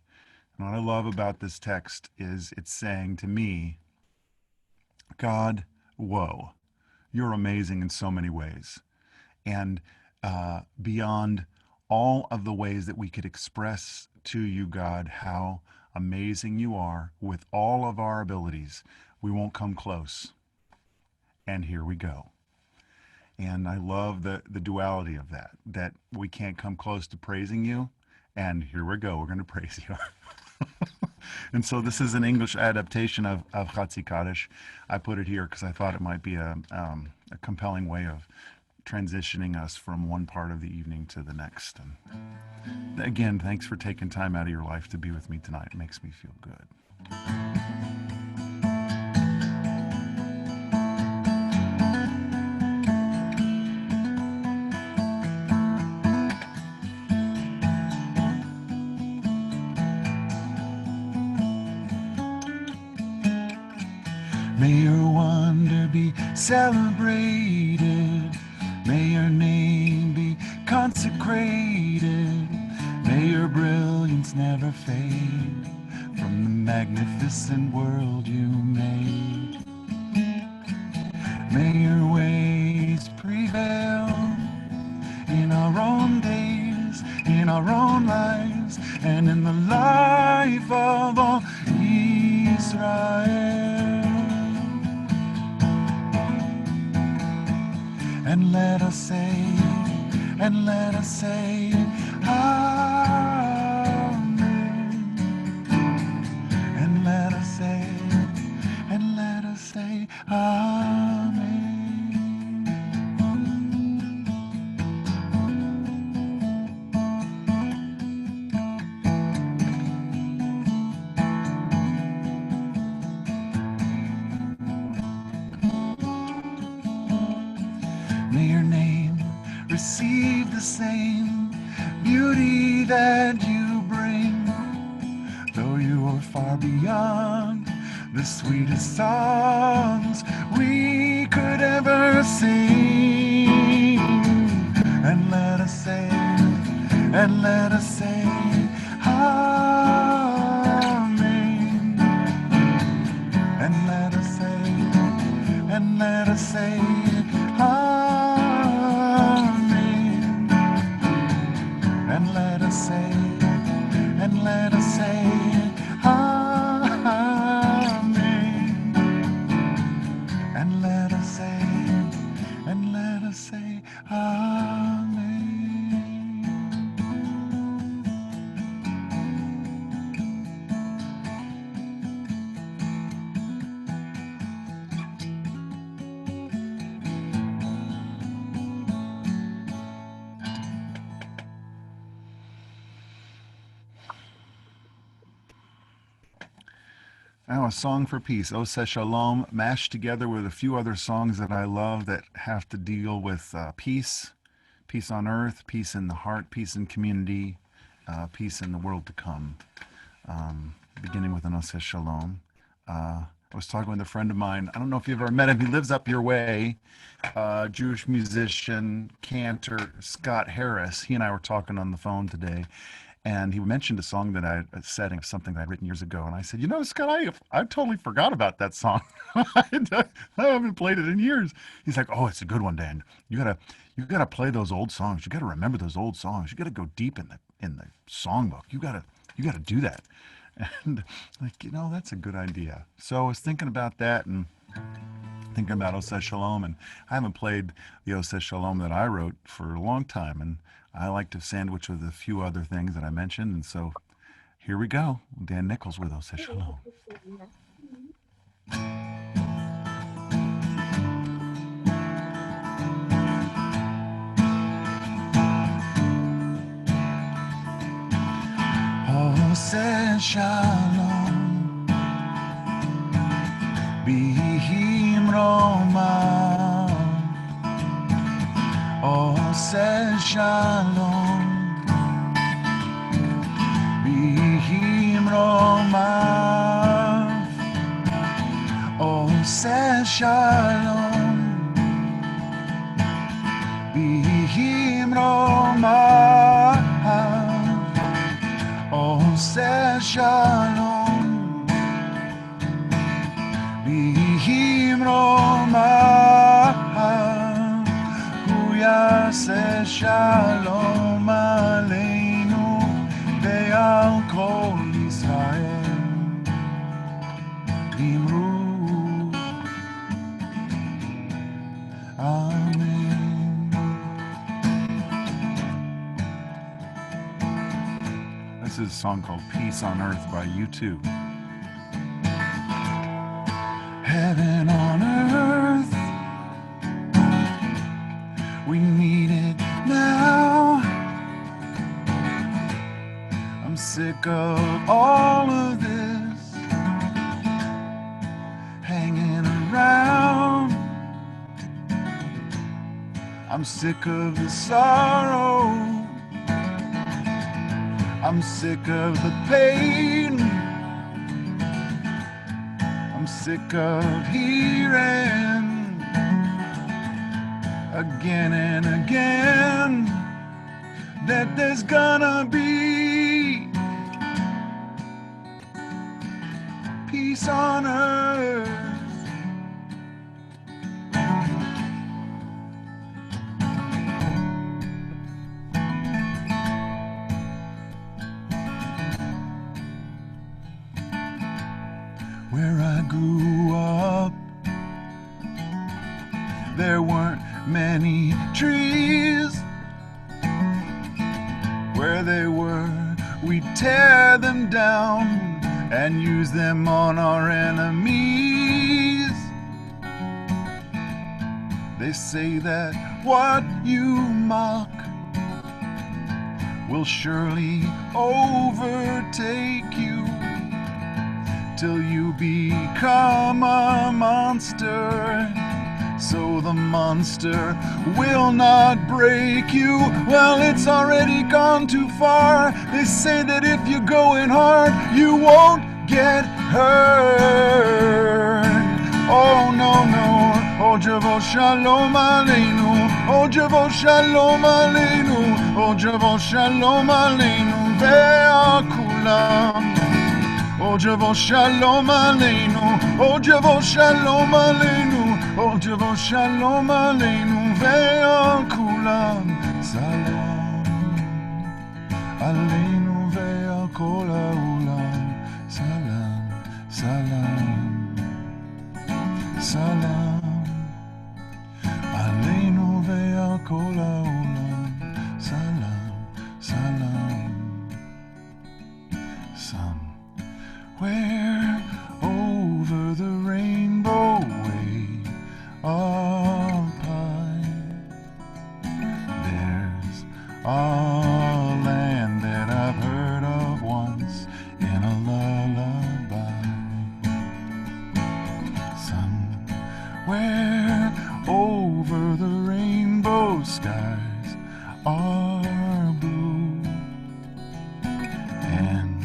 And what I love about this text is it's saying to me, God, whoa, you're amazing in so many ways. And beyond all of the ways that we could express to you, God, how amazing you are with all of our abilities, we won't come close. And here we go. And I love the duality of that we can't come close to praising you, and here we go, we're going to praise you. And so this is an English adaptation of Chatzi Kaddish. I put it here because I thought it might be a compelling way of transitioning us from one part of the evening to the next. And again, thanks for taking time out of your life to be with me tonight. It makes me feel good. May your wonder be celebrated. May your name be consecrated. May your brilliance never fade from the magnificent world you made. May your ways prevail in our own days, in our own lives, and in the life of all Israel. And let us say, Amen. And let us say, Amen. May your name receive the same beauty that you bring, though you are far beyond the sweetest songs we could ever sing. And let us say, Amen. And let us say, say Amen. And let us say, and let us say Amen. And let us say, and let us say Amen. Now, a song for peace, Ose Shalom, mashed together with a few other songs that I love that have to deal with peace, peace on earth, peace in the heart, peace in community, peace in the world to come. Beginning with an Ose Shalom. I was talking with a friend of mine. I don't know if you've ever met him. He lives up your way. Jewish musician, cantor, Scott Harris. He and I were talking on the phone today. And he mentioned a song that I said, something I'd written years ago. And I said, you know, Scott, I totally forgot about that song. I haven't played it in years. He's like, oh, it's a good one, Dan. You gotta play those old songs. You gotta remember those old songs. You gotta go deep in the songbook. You gotta do that. And like, you know, that's a good idea. So I was thinking about that and thinking about Ose Shalom, and I haven't played the Ose Shalom that I wrote for a long time, and I like to sandwich with a few other things that I mentioned, and so here we go. Dan Nichols with Ose Shalom. Ose Shalom Bihim Roma Ose Shalom Bihim Roma Ose Shalom Bihim Roma Ose Shalom Bihim Roma Hu Yaseh Shalom Aleinu Ve'al Kol Yisrael Imru Amen. This is a song called Peace on Earth by U2. Heaven on earth, we need it now. I'm sick of all of this hanging around. I'm sick of the sorrow. I'm sick of the pain. I'm sick of hearing again and again that there's gonna be peace on earth. Where I grew up, there weren't many trees. Where they were, we'd tear them down and use them on our enemies. They say that what you mock will surely overtake you, till you become a monster, so the monster will not break you. Well, it's already gone too far. They say that if you're going hard, you won't get hurt. Oh, no, no. Oh, Javo Shalom Aleinu. Oh, Javo Shalom Aleinu. Oh, Javo Shalom Aleinu. Ve'akulam. Oh, Javo Shalom Aleinu, Oh, Javo Shalom Aleinu, Oh, Jevo Shalom Aleinu ve'al kulam. Salam Aleinu ve'al kol ha'olam. Salam, salam, salam. Aleinu ve'al kol ha'olam. Salam, salam. Somewhere over the rainbow way up high, there's a land that I've heard of once in a lullaby. Somewhere over the rainbow skies are blue, and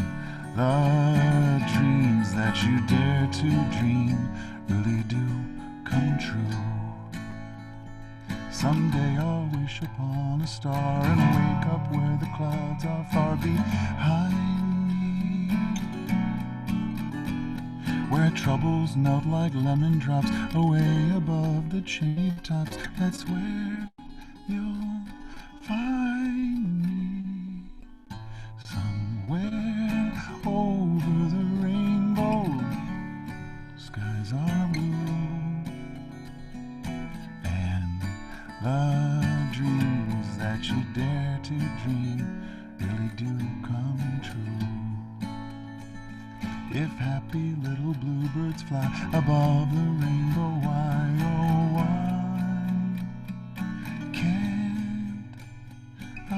the dreams that you dare to dream really do come true. Someday I'll wish upon a star and wake up where the clouds are far behind me, where troubles melt like lemon drops away above the chimney tops. That's where you'll find me. Somewhere over the rainbow, skies are blue, and the dreams that you dare to dream really do come true. If happy little bluebirds fly above the rainbow, why, oh why can't I?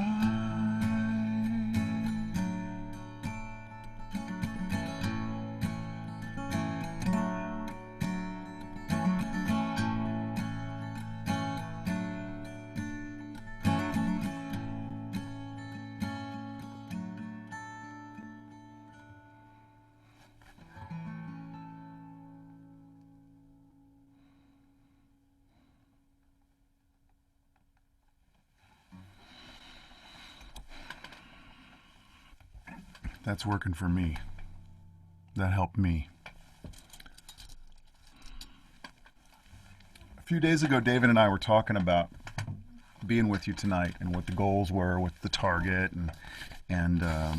That's working for me. That helped me. A few days ago, David and I were talking about being with you tonight and what the goals were with the target, and I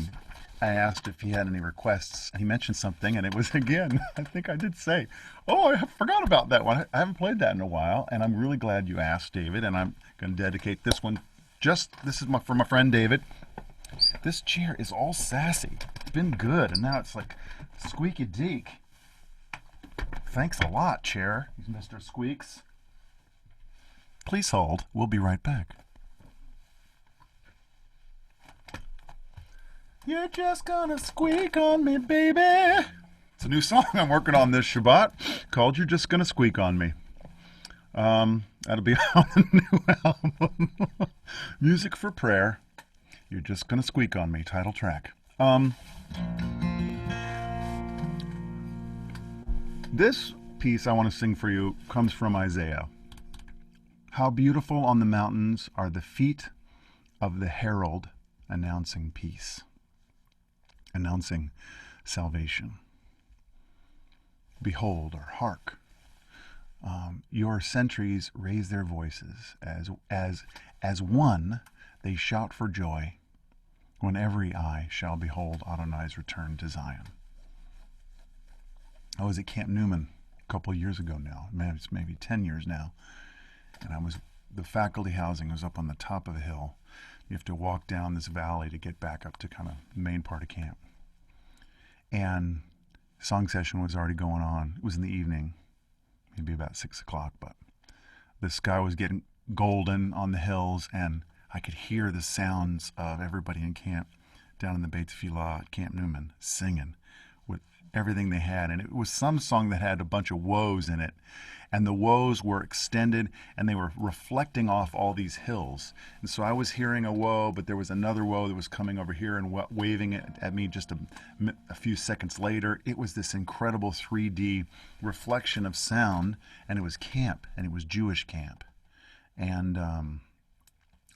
asked if he had any requests. He mentioned something, and it was, again, I think I did say, oh, I forgot about that one. I haven't played that in a while, and I'm really glad you asked, David, and I'm going to dedicate this one. This is for my friend David. This chair is all sassy. It's been good, and now it's like squeaky deek. Thanks a lot, chair, Mr. Squeaks. Please hold. We'll be right back. You're just gonna squeak on me, baby. It's a new song I'm working on this Shabbat called You're Just Gonna Squeak on Me. That'll be on the new album. Music for Prayer. You're Just Gonna Squeak on Me, title track. This piece I want to sing for you comes from Isaiah. How beautiful on the mountains are the feet of the herald announcing peace, announcing salvation. Behold, or hark, your sentries raise their voices as one. They shout for joy when every eye shall behold Adonai's return to Zion. I was at Camp Newman a couple of years ago now. It's maybe 10 years now. And the faculty housing was up on the top of a hill. You have to walk down this valley to get back up to kind of the main part of camp. And song session was already going on. It was in the evening, maybe about 6 o'clock, but the sky was getting golden on the hills, and I could hear the sounds of everybody in camp down in the Beit Tfilah at Camp Newman singing with everything they had. And it was some song that had a bunch of woes in it. And the woes were extended, and they were reflecting off all these hills. And so I was hearing a woe, but there was another woe that was coming over here and waving it at me just a few seconds later. It was this incredible 3D reflection of sound, and it was camp, and it was Jewish camp. And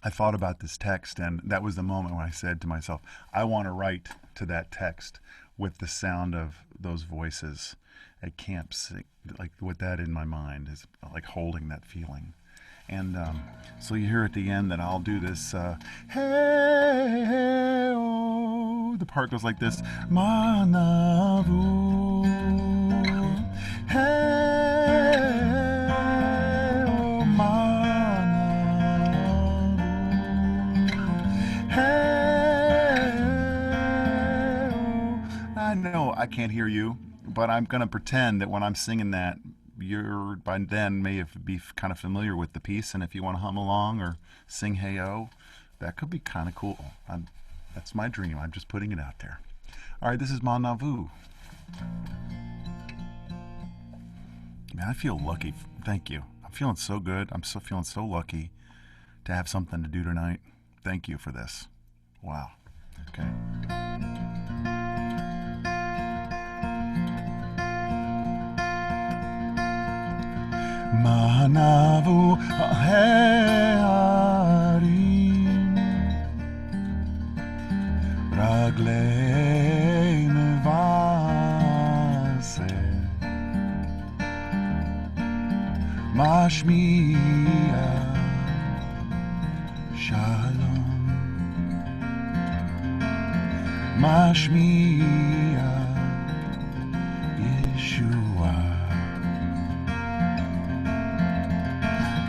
I thought about this text, and that was the moment when I said to myself, I want to write to that text with the sound of those voices. at camp, like with that in my mind, is like holding that feeling. And so you hear at the end that I'll do this, hey, hey, oh. The part goes like this, Manavu, hey, oh, Manavu, hey, oh. I know I can't hear you, but I'm going to pretend that when I'm singing that, you're by then may be kind of familiar with the piece, and if you want to hum along or sing "Hey Oh," that could be kind of cool. That's my dream. I'm just putting it out there. All right, this is Mon Navu. Man, I feel lucky. Thank you. I'm feeling so good. I'm so feeling so lucky to have something to do tonight. Thank you for this. Wow. Okay. Manavu Heharim Raglei Mevase Mashmiya Shalom Mashmiya Yeshua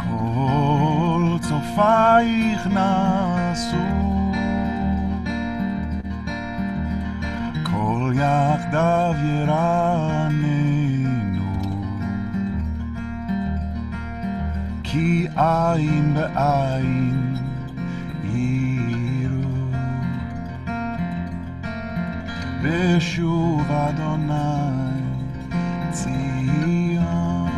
Kol tzofayich nasu Kol yachdav yiranenu Ki ayin be'ayin yiru Beshuv Adonai Tzion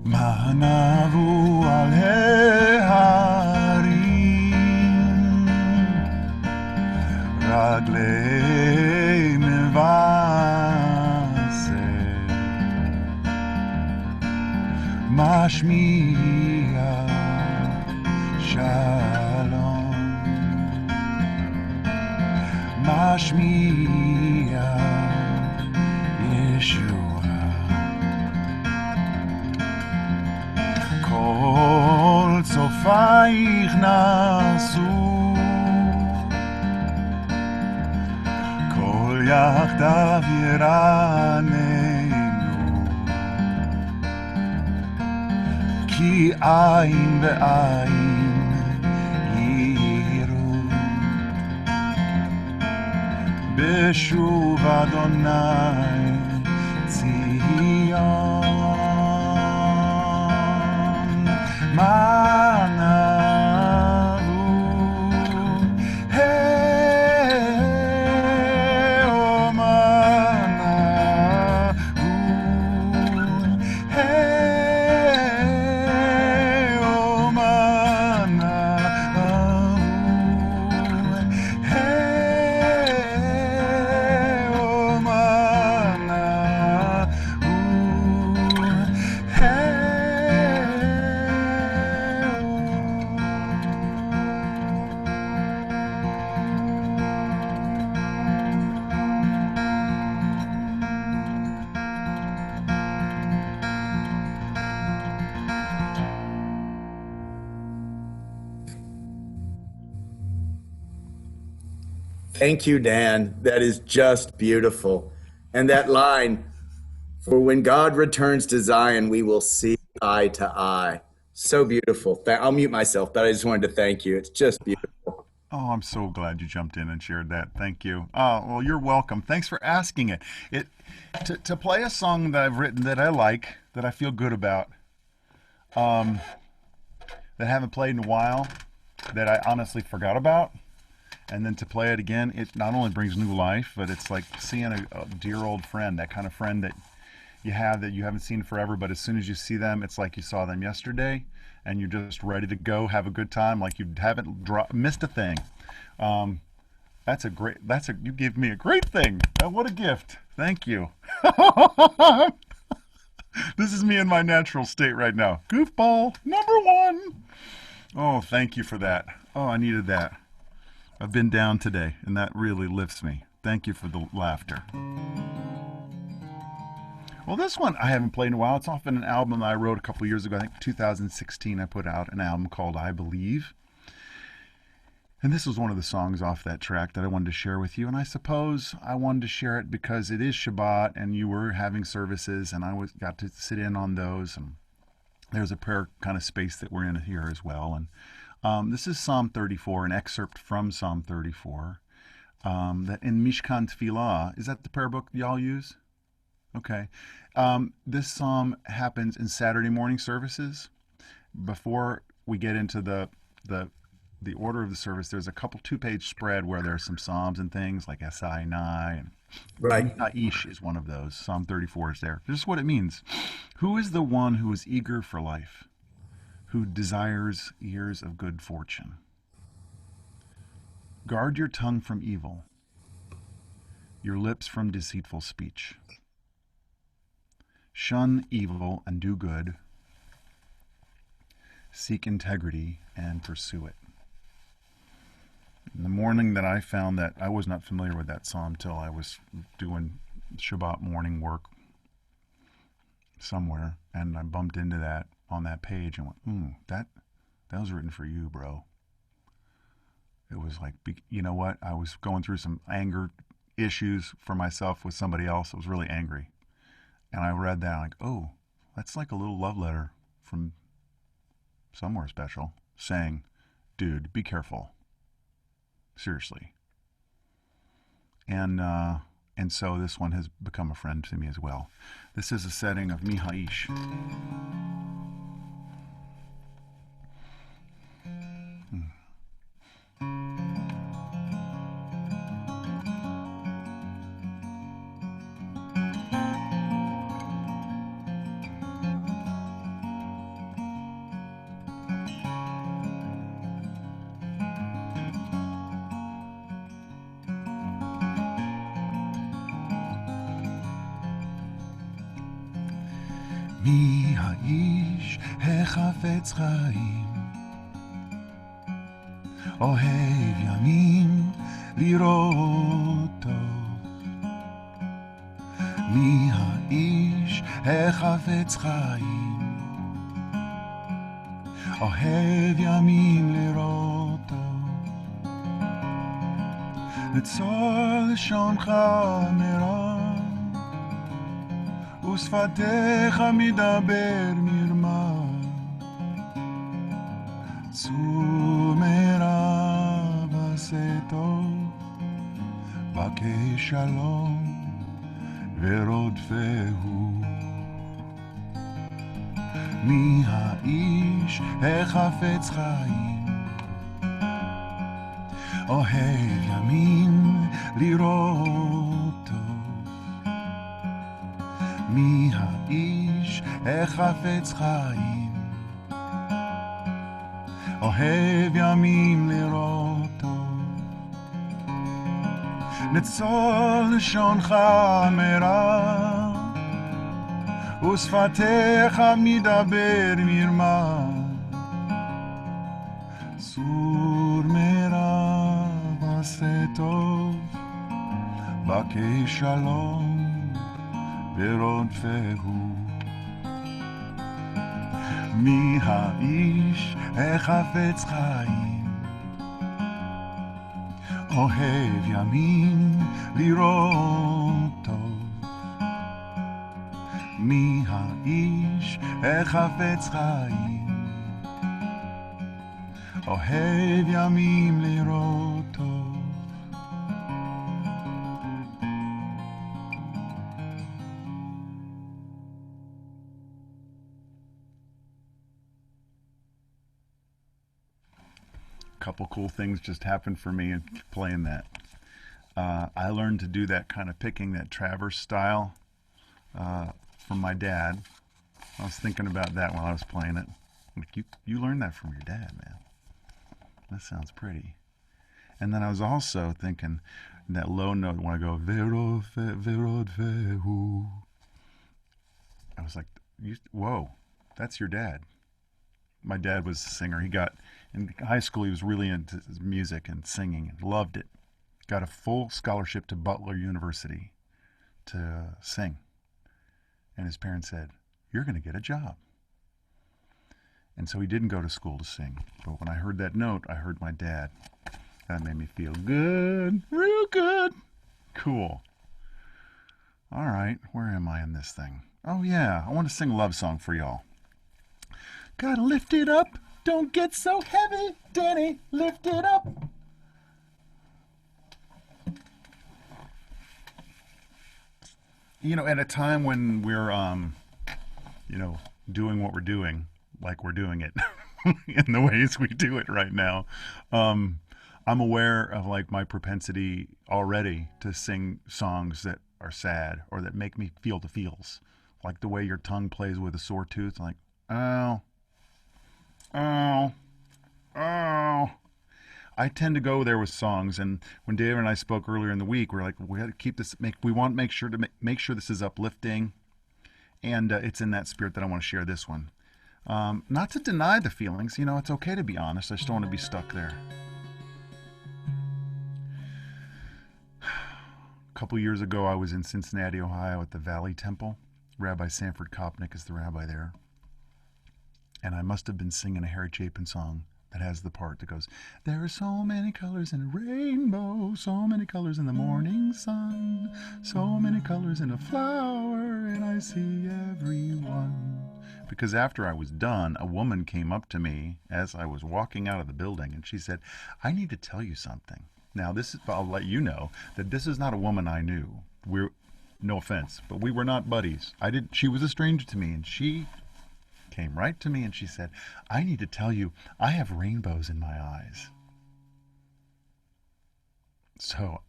Manavu al Heharim Raglei Mevase Mashmiya Shalom Mashmiya Yeshua Kol tzofayich nasu Kol yachdav yiranenu Ki ayin be'ayin yiru Beshuv Adonai Tzion Manavu Hey oh Manavu Hey oh Manavu Hey oh Thank you, Dan. That is just beautiful. And that line, for when God returns to Zion, we will see eye to eye. So beautiful. I'll mute myself, but I just wanted to thank you. It's just beautiful. Oh, I'm so glad you jumped in and shared that. Thank you. Oh, well, you're welcome. Thanks for asking it. To play a song that I've written that I like, that I feel good about, that I haven't played in a while, that I honestly forgot about, and then to play it again, it not only brings new life, but it's like seeing a dear old friend, that kind of friend that you have that you haven't seen forever, but as soon as you see them, it's like you saw them yesterday, and you're just ready to go, have a good time, like you haven't missed a thing. You gave me a great thing. What a gift. Thank you. This is me in my natural state right now. Goofball, number one. Oh, thank you for that. Oh, I needed that. I've been down today, and that really lifts me. Thank you for the laughter. Well, this one I haven't played in a while. It's off in an album I wrote a couple years ago. I think 2016 I put out an album called I Believe. And this was one of the songs off that track that I wanted to share with you. And I suppose I wanted to share it because it is Shabbat and you were having services and I got to sit in on those. And there's a prayer kind of space that we're in here as well. And this is Psalm 34, an excerpt from Psalm 34. That in Mishkan Tefillah, is that the prayer book y'all use? Okay. This psalm happens in Saturday morning services. Before we get into the order of the service, there's a couple 2-page spread where there's some psalms and things like Sinai and Right. Ish is one of those. Psalm 34 is there. This is what it means. Who is the one who is eager for life, who desires years of good fortune? Guard your tongue from evil, your lips from deceitful speech. Shun evil and do good. Seek integrity and pursue it. In the morning that I found that, I was not familiar with that psalm till I was doing Shabbat morning work somewhere, and I bumped into that on that page and went, that was written for you, bro. It was like, you know what? I was going through some anger issues for myself with somebody else. I was really angry. And I read that, like, oh, that's like a little love letter from somewhere special saying, dude, be careful. Seriously. And so this one has become a friend to me as well. This is a setting of Mihaish. מי האיש החפץ חיים, אוהב ימים לראות טוב. מי האיש החפץ חיים, אוהב ימים לראות טוב. נצור לשונך מרע, ושפתיך מדבר מרמה. צור מרע ועשה טוב, בקש שלום ורודפהו. מי האיש החפץ חיים, אוהב ימים לראות טוב. מי האיש החפץ חיים, אוהב ימים לראות טוב. נצור לשונך מרע, ושפתיך מדבר מרמה. צור מרע ועשה טוב, בקש שלום ורודפהו. מי האיש החפץ חיים, אוהב ימים לראות טוב. מי האיש החפץ חיים, אוהב ימים לראות טוב. Couple cool things just happened for me in playing that. I learned to do that kind of picking, that traverse style from my dad. I was thinking about that while I was playing it. Like, you learned that from your dad, man. That sounds pretty. And then I was also thinking that low note when I go, Vero, fe, vero, fe, hoo. I was like, whoa, that's your dad. My dad was a singer. He got, in high school, he was really into music and singing and loved it. Got a full scholarship to Butler University to sing. And his parents said, you're going to get a job. And so he didn't go to school to sing. But when I heard that note, I heard my dad. That made me feel good, real good. Cool. All right, where am I in this thing? Oh yeah, I want to sing a love song for y'all. Gotta lift it up, don't get so heavy, Danny, lift it up. You know, at a time when we're, doing what we're doing, like we're doing it in the ways we do it right now, I'm aware of like my propensity already to sing songs that are sad or that make me feel the feels. Like the way your tongue plays with a sore tooth, like, oh. I tend to go there with songs, and when David and I spoke earlier in the week, we're like, we got to keep this. We want to make sure this is uplifting, and it's in that spirit that I want to share this one. Not to deny the feelings, it's okay to be honest. I just don't want to be stuck there. A couple years ago, I was in Cincinnati, Ohio, at the Valley Temple. Rabbi Sanford Kopnick is the rabbi there, and I must have been singing a Harry Chapin song that has the part that goes, there are so many colors in a rainbow, so many colors in the morning sun, so many colors in a flower, and I see everyone. Because after I was done, a woman came up to me as I was walking out of the building, and she said, I need to tell you something. Now, I'll let you know that this is not a woman I knew. No offense, but we were not buddies. She was a stranger to me, and she came right to me and she said, I need to tell you, I have rainbows in my eyes. So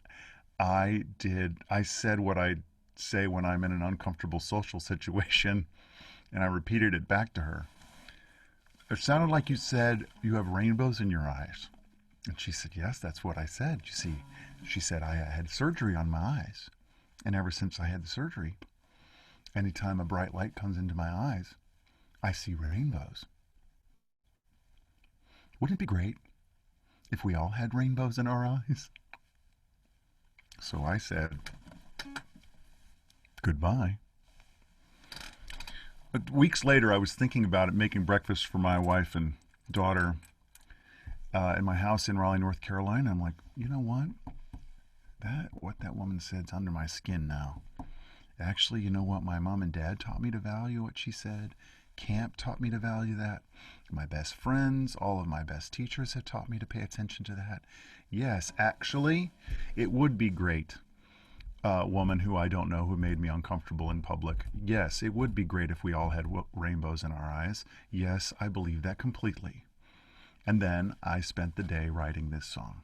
I said what I say when I'm in an uncomfortable social situation, and I repeated it back to her. It sounded like you said you have rainbows in your eyes. And she said, yes, that's what I said. You see, she said, I had surgery on my eyes. And ever since I had the surgery, anytime a bright light comes into my eyes, I see rainbows. Wouldn't it be great if we all had rainbows in our eyes? So I said, goodbye. But weeks later, I was thinking about it, making breakfast for my wife and daughter in my house in Raleigh, North Carolina. I'm like, you know what? What that woman said's under my skin now. Actually, you know what? My mom and dad taught me to value what she said. Camp taught me to value that. My best friends, all of my best teachers have taught me to pay attention to that. Yes, actually, it would be great. Woman who I don't know who made me uncomfortable in public. Yes, it would be great if we all had rainbows in our eyes. Yes, I believe that completely. And then I spent the day writing this song.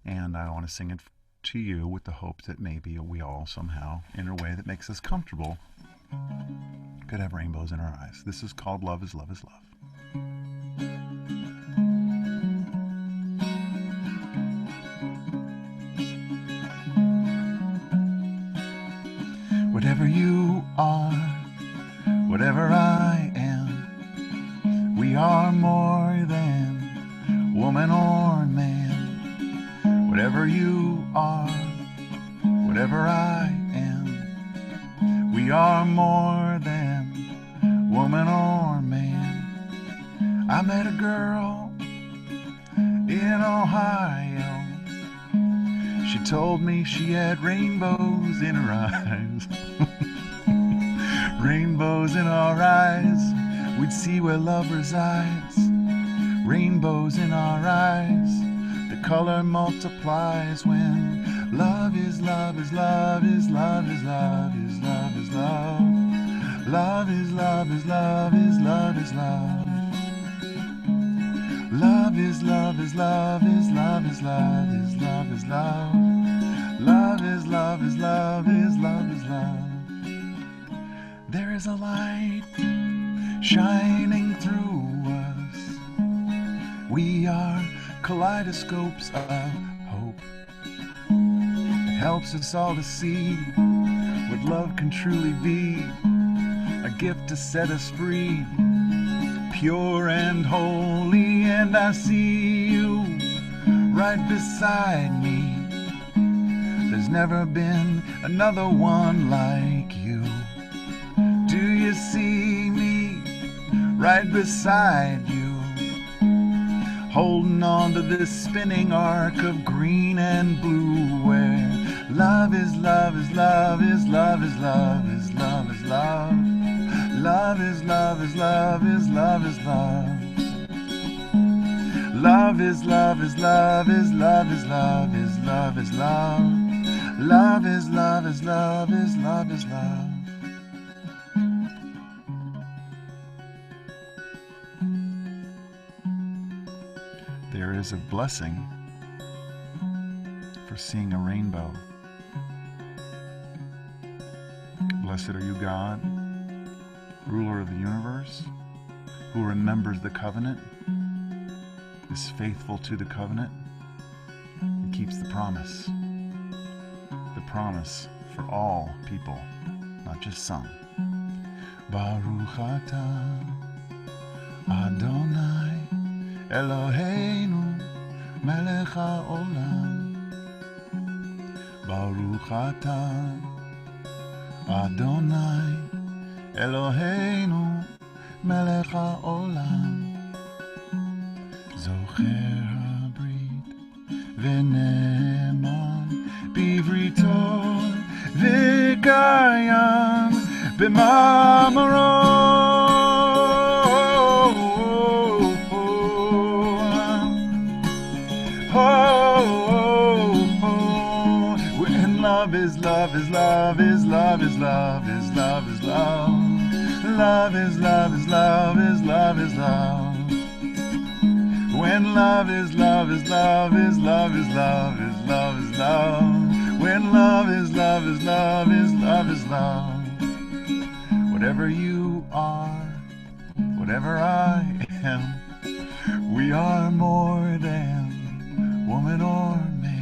And I want to sing it to you with the hope that maybe we all somehow, in a way that makes us comfortable, could have rainbows in our eyes. This is called Love is Love is Love. Whatever you are, whatever I am, we are more than woman or man. Whatever you are, whatever I am, we are more than woman or man. I met a girl in Ohio. She told me she had rainbows in her eyes. Rainbows in our eyes, we'd see where love resides. Rainbows in our eyes, the color multiplies when love is love is love is love is love is love is love. Love is love is love is love is love. Love is love is love is love is love is love is love. Love is love is love is love is love. There's a light shining through us. We are kaleidoscopes of hope. It helps us all to see what love can truly be, a gift to set us free, pure and holy. And I see you right beside me. There's never been another one like you. Do you see me right beside you, holding on to this spinning arc of green and blue, where love is love is love is love is love is love is love. Love is love is love is love is love. Love is love is love is love is love is love is love. Love is love is love is love is love. There is a blessing for seeing a rainbow. Blessed are you, God, ruler of the universe, who remembers the covenant, is faithful to the covenant, and keeps the promise. The promise for all people, not just some. Baruch atah Adonai Eloheinu melech haolam. Baruch atah Adonai Eloheinu melech haolam. Zocher habrit v'ne'eman bivrito v'kayam b'ma'amaro. When love is love is love is love is love is love is love. Love is love is love is love is love. When love is love is love is love is love is love is love. When love is love is love is love is love. Whatever you are, whatever I am, we are more than woman or man.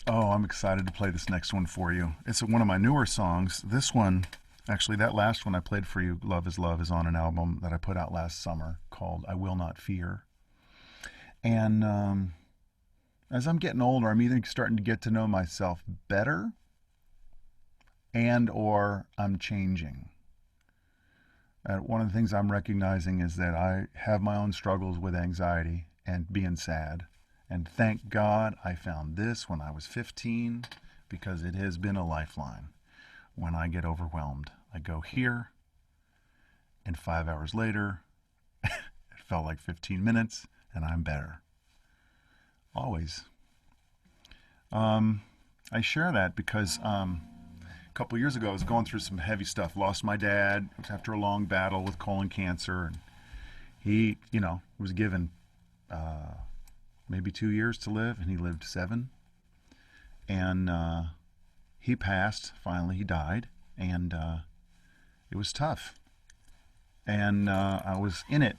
Oh, I'm excited to play this next one for you. It's one of my newer songs. This one, actually, that last one I played for you, Love, is on an album that I put out last summer called I Will Not Fear. And as I'm getting older, I'm either starting to get to know myself better and or I'm changing. One of the things I'm recognizing is that I have my own struggles with anxiety and being sad. And thank God I found this when I was 15, because it has been a lifeline. When I get overwhelmed, I go here, and 5 hours later, it felt like 15 minutes, and I'm better. Always. I share that because a couple years ago I was going through some heavy stuff. Lost my dad after a long battle with colon cancer, and he, was given maybe 2 years to live, and he lived 7. And he passed, finally, he died, and it was tough. And I was in it.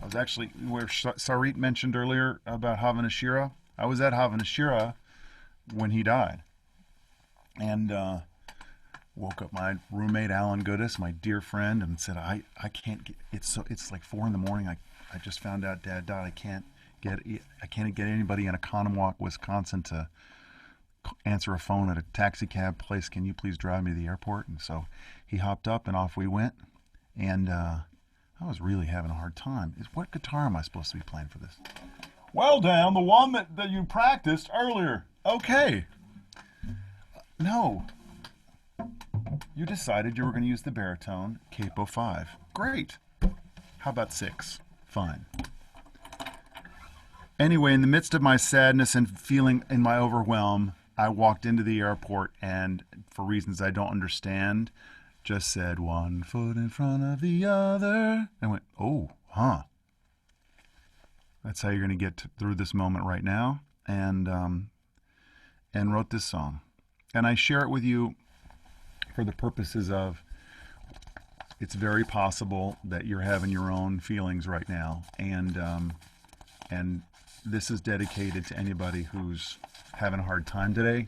I was actually, where Sarit mentioned earlier about Havana Shira, I was at Havana Shira when he died. And woke up my roommate, Alan Goodis, my dear friend, and said, I can't get, it's like 4 a.m. I just found out Dad died. I can't get anybody in Oconomowoc, Wisconsin to answer a phone at a taxi cab place. Can you please drive me to the airport? And so he hopped up and off we went. And I was really having a hard time. What guitar am I supposed to be playing for this? Well, Dan, the one that you practiced earlier. Okay. No. You decided you were going to use the baritone, capo 5. Great. How about 6? fine. Anyway, in the midst of my sadness and feeling in my overwhelm, I walked into the airport and, for reasons I don't understand, just said, 1 foot in front of the other. I went, oh, huh. That's how you're going to get through this moment right now. And wrote this song. And I share it with you for the purposes of, it's very possible that you're having your own feelings right now. And this is dedicated to anybody who's having a hard time today,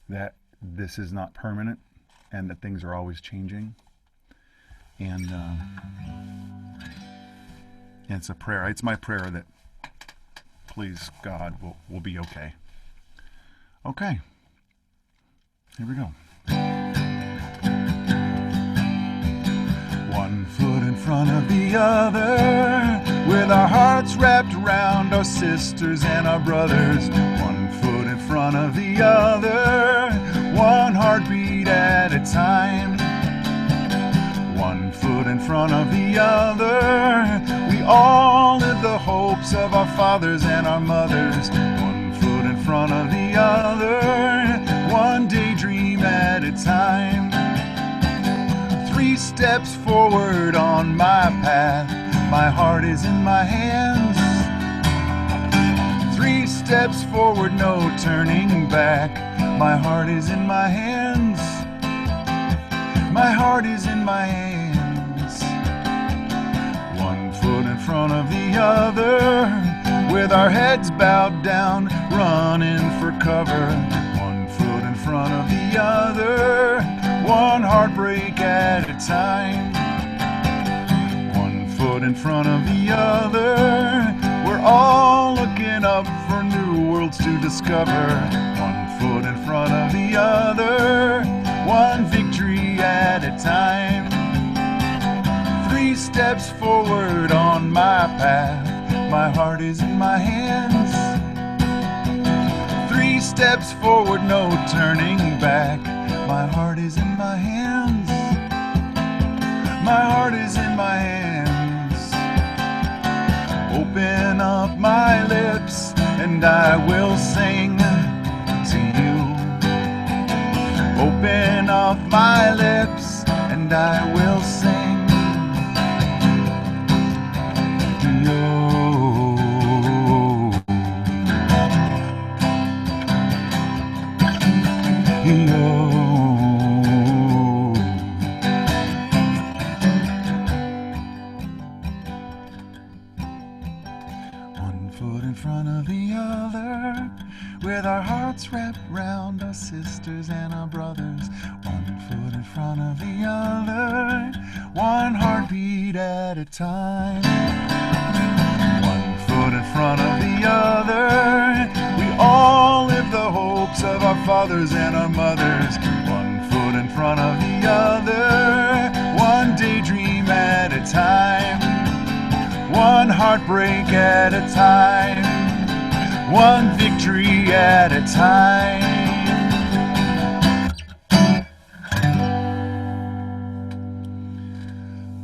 that this is not permanent and that things are always changing. And it's a prayer. It's my prayer that, please, God, we'll be okay. Okay. Here we go. 1 foot in front of the other, with our hearts wrapped around our sisters and our brothers. 1 foot in front of the other, one heartbeat at a time. 1 foot in front of the other, we all live the hopes of our fathers and our mothers. 1 foot in front of the other, one daydream at a time. 3 steps forward on my path, my heart is in my hands. 3 steps forward, no turning back, my heart is in my hands. My heart is in my hands. 1 foot in front of the other, with our heads bowed down, running for cover. 1 foot in front of the other, one heartbreak at a time. 1 foot in front of the other, we're all looking up for new worlds to discover. 1 foot in front of the other, one victory at a time. 3 steps forward on my path, my heart is in my hands. 3 steps forward, no turning back, my heart is in my hands. My heart is in my hands. Open up my lips and I will sing to you. Open up my lips and I will sing. With our hearts wrapped round our sisters and our brothers. 1 foot in front of the other, one heartbeat at a time. 1 foot in front of the other, we all live the hopes of our fathers and our mothers. 1 foot in front of the other, one daydream at a time. One heartbreak at a time. One victory at a time.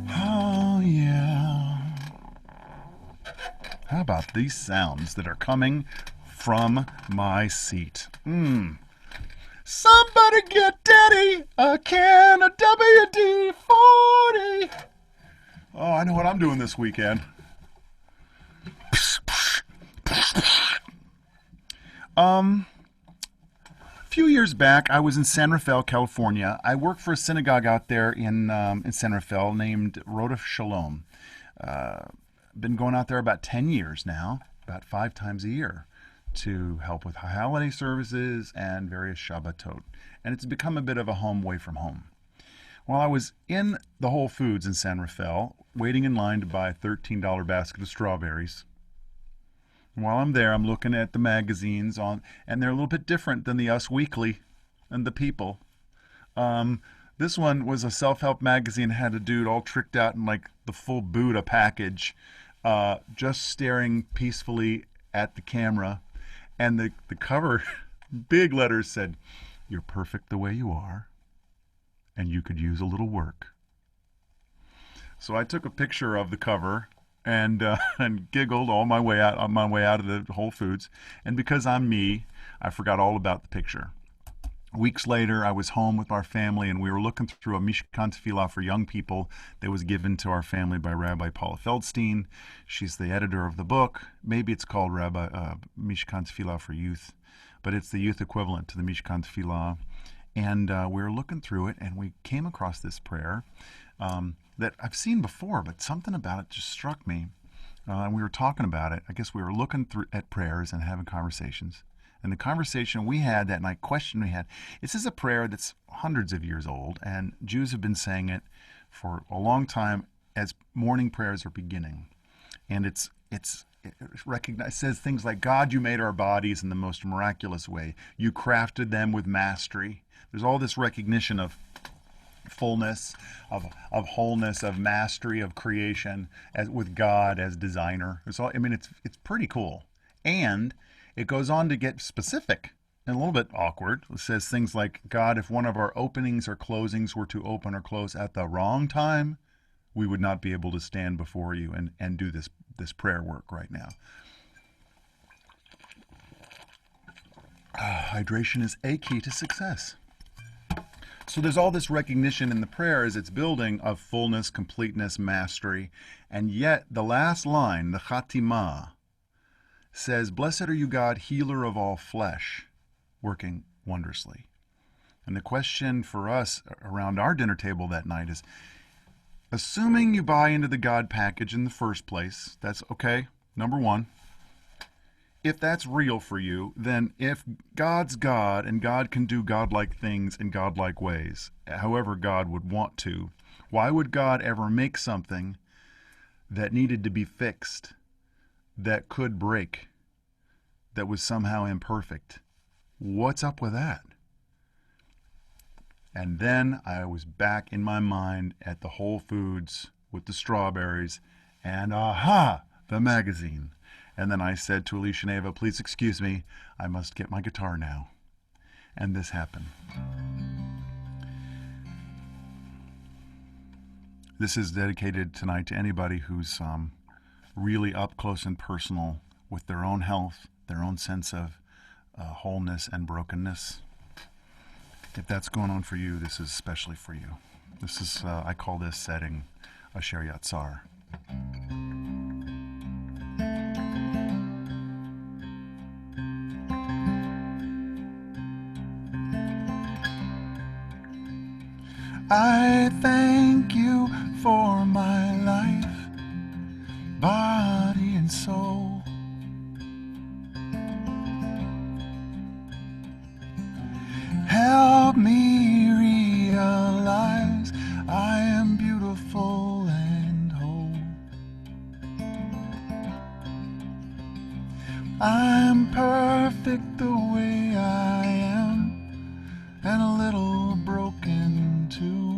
Oh, yeah. How about these sounds that are coming from my seat? Somebody get Daddy a can of WD-40. Oh, I know what I'm doing this weekend. A few years back, I was in San Rafael, California. I worked for a synagogue out there in San Rafael named Rodef Shalom. Been going out there about 10 years now, about 5 times a year, to help with holiday services and various Shabbatot. And it's become a bit of a home away from home. While I was in the Whole Foods in San Rafael, waiting in line to buy a $13 basket of strawberries, while I'm there, I'm looking at the magazines and they're a little bit different than the Us Weekly and the People. This one was a self-help magazine, had a dude all tricked out in like the full Buddha package, just staring peacefully at the camera. And the cover, big letters said, "You're perfect the way you are, and you could use a little work." So I took a picture of the cover and and giggled on my way out of the Whole Foods. And because I'm me, I forgot all about the picture. Weeks later, I was home with our family, and we were looking through a Mishkan Tefillah for young people that was given to our family by Rabbi Paula Feldstein. She's the editor of the book. Maybe it's called Mishkan Tefillah for Youth, but it's the youth equivalent to the Mishkan Tefillah. And we were looking through it, and we came across this prayer that I've seen before, but something about it just struck me. And we were talking about it. I guess we were looking at prayers and having conversations. And the conversation we had that night, question we had, this is a prayer that's hundreds of years old, and Jews have been saying it for a long time as morning prayers are beginning. And it says things like, God, you made our bodies in the most miraculous way. You crafted them with mastery. There's all this recognition of fullness, of wholeness, of mastery, of creation, as with God as designer. It's pretty cool. And it goes on to get specific and a little bit awkward. It says things like, God, if one of our openings or closings were to open or close at the wrong time, we would not be able to stand before you and do this prayer work right now. Hydration is a key to success. So there's all this recognition in the prayer as it's building of fullness, completeness, mastery. And yet the last line, the Chatimah, says, blessed are you, God, healer of all flesh, working wondrously. And the question for us around our dinner table that night is, assuming you buy into the God package in the first place, that's okay, number one. If that's real for you, then if God's God and God can do godlike things in godlike ways, however God would want to, why would God ever make something that needed to be fixed, that could break, that was somehow imperfect? What's up with that? And then I was back in my mind at the Whole Foods with the strawberries and aha, the magazine. And then I said to Alicia and Ava, please excuse me, I must get my guitar now. And this happened. This is dedicated tonight to anybody who's really up close and personal with their own health, their own sense of wholeness and brokenness. If that's going on for you, this is especially for you. This is, I call this setting a Shariat Tsar. I thank you for my life, body and soul. Help me realize I am beautiful and whole. I'm perfect the way I am, and a little broken too.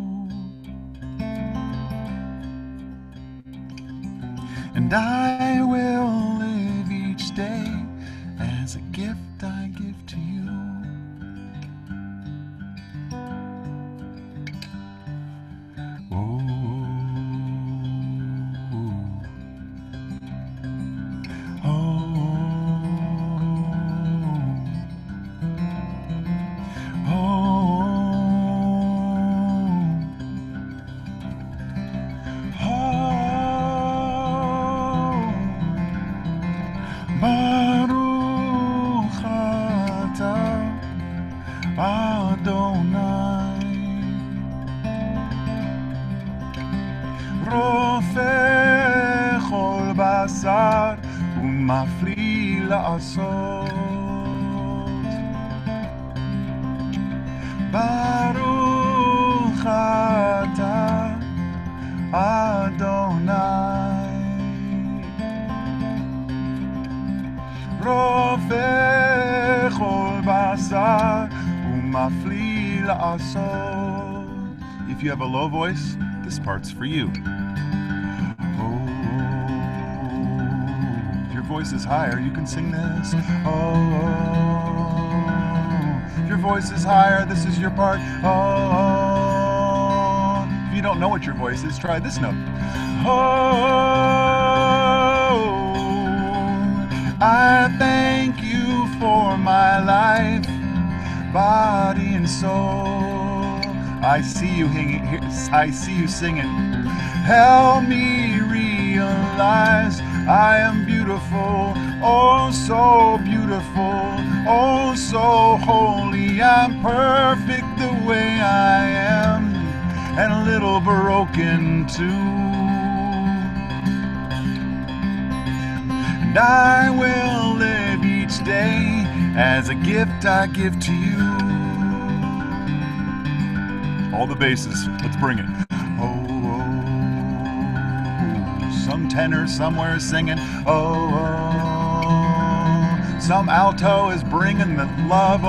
And I will live each day as a gift I give to you. Oh, Baruch atah Adonai Rofeh chol basar umafli la'asot Baruch atah Adonai Rofeh chol basar umafli la'asot. If you have a low voice, this part's for you. Oh, if your voice is higher, you can sing this. Oh, if your voice is higher, this is your part. Oh, if you don't know what your voice is, try this note. Oh, I thank you for my life, body and soul. I see you singing. Help me realize I am beautiful, oh so beautiful, oh so holy. I'm perfect the way I am, and a little broken too. And I will live each day as a gift I give to you. All the basses, let's bring it. Oh, some tenor somewhere singing. Oh, some alto is bringing the love.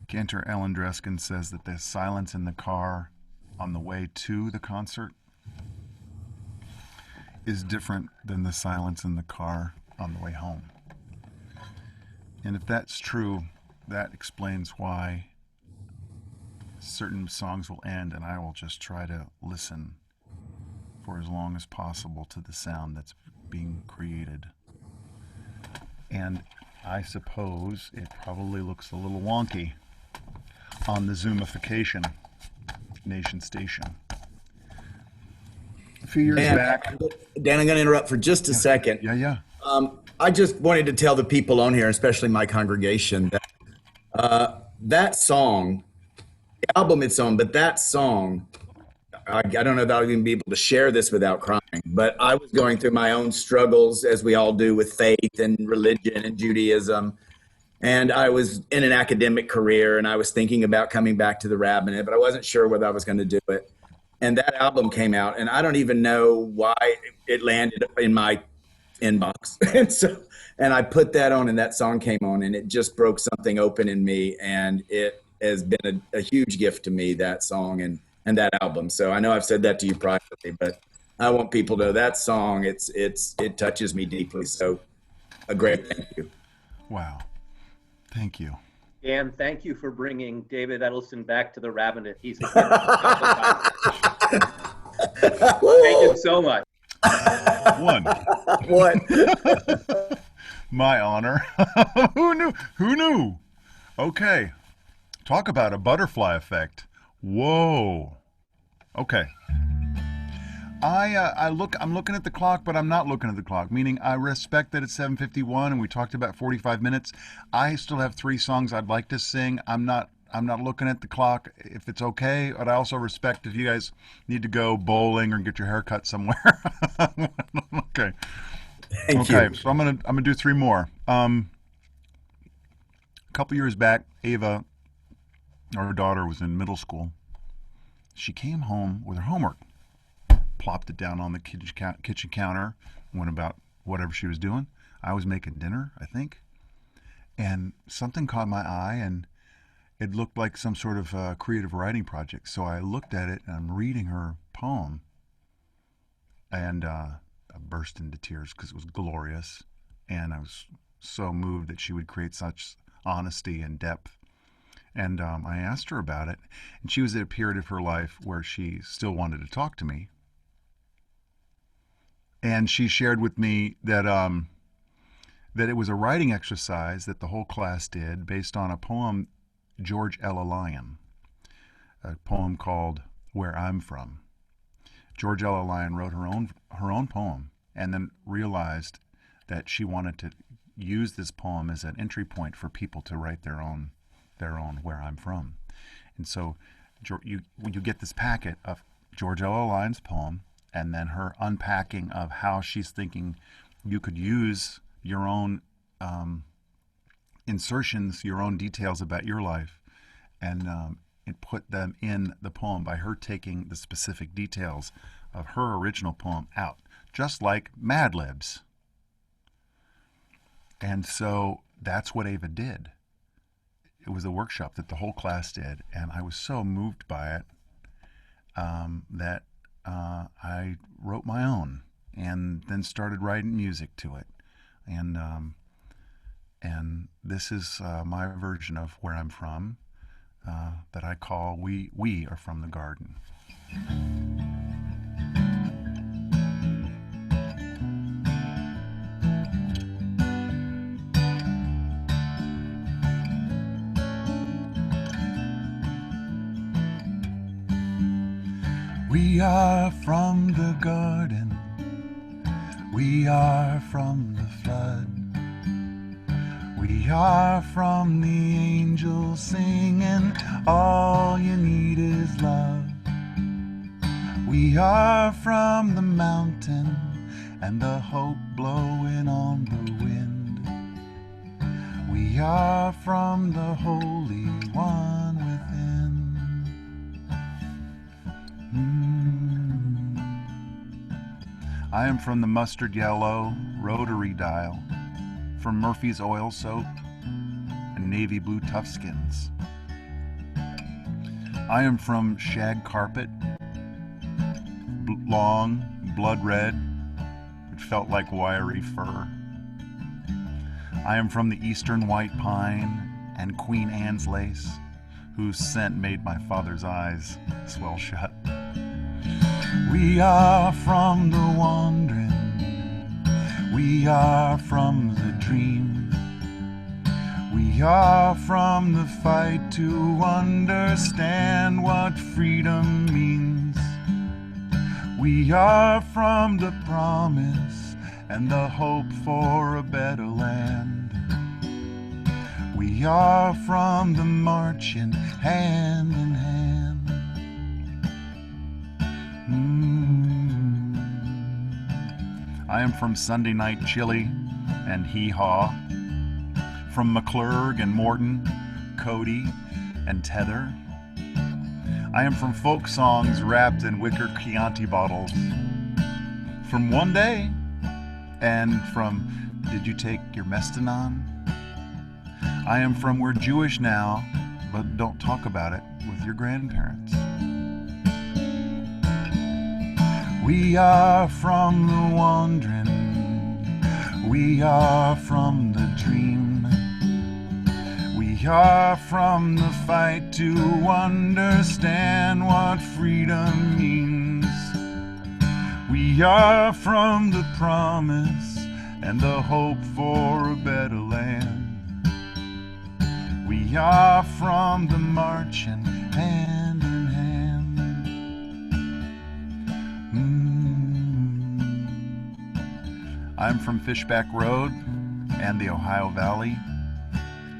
Cantor Ellen Dreskin says that the silence in the car on the way to the concert is different than the silence in the car on the way home. And if that's true, that explains why certain songs will end and I will just try to listen for as long as possible to the sound that's being created. And I suppose it probably looks a little wonky on the Zoomification Nation Station. A few years back. Dan, I'm going to interrupt for just a second. Yeah. I just wanted to tell the people on here, especially my congregation, that that song, the album it's on, but that song, I don't know that I'll even be able to share this without crying, but I was going through my own struggles, as we all do, with faith and religion and Judaism. And I was in an academic career and I was thinking about coming back to the rabbinate, but I wasn't sure whether I was going to do it. And that album came out and I don't even know why it landed in my inbox. And I put that on and that song came on and it just broke something open in me. And it has been a huge gift to me, that song and that album. So I know I've said that to you privately, but I want people to know that song, it touches me deeply. So a great thank you. Wow. Thank you. Dan, thank you for bringing David Edelson back to the rabbinate. He's a Thank you so much. What? My honor. Who knew? Okay. Talk about a butterfly effect. Whoa. Okay. I'm looking at the clock, but I'm not looking at the clock, meaning I respect that it's 7:51 and we talked about 45 minutes. I still have 3 songs I'd like to sing. I'm not looking at the clock if it's okay, but I also respect if you guys need to go bowling or get your hair cut somewhere. Okay. Thank you. So I'm gonna do 3 more. A couple years back, Ava, our daughter, was in middle school. She came home with her homework, plopped it down on the kitchen counter, went about whatever she was doing. I was making dinner, I think, and something caught my eye, and it looked like some sort of creative writing project. So I looked at it, and I'm reading her poem, and I burst into tears because it was glorious, and I was so moved that she would create such honesty and depth. And I asked her about it, and she was at a period of her life where she still wanted to talk to me. And she shared with me that that it was a writing exercise that the whole class did based on a poem, George Ella Lyon, a poem called Where I'm From. George Ella Lyon wrote her own poem and then realized that she wanted to use this poem as an entry point for people to write their own Where I'm From. And so you get this packet of George Ella Lyon's poem and then her unpacking of how she's thinking you could use your own insertions, your own details about your life, and put them in the poem by her taking the specific details of her original poem out, just like Mad Libs. And so that's what Ava did. It was a workshop that the whole class did, and I was so moved by it that I wrote my own, and then started writing music to it. And this is my version of Where I'm From, that I call We Are From the Garden. We are from the garden, we are from the flood, we are from the angels singing, all you need is love. We are from the mountain and the hope blowing on the wind. We are from the Holy One within. I am from the mustard yellow rotary dial, from Murphy's oil soap and navy blue toughskins. I am from shag carpet, long, blood red, which felt like wiry fur. I am from the eastern white pine and Queen Anne's lace, whose scent made my father's eyes swell shut. We are from the wandering, we are from the dream, we are from the fight to understand what freedom means. We are from the promise and the hope for a better land. We are from the marching hand in hand. I am from Sunday night chili and hee-haw, from McClurg and Morton, Cody and Tether. I am from folk songs wrapped in wicker Chianti bottles, from One Day and from Did You Take Your Mestinon? I am from We're Jewish Now, but don't talk about it with your grandparents. We are from the wandering, we are from the dream, we are from the fight to understand what freedom means. We are from the promise and the hope for a better land. We are from the marching hand in hand. I'm from Fishback Road and the Ohio Valley,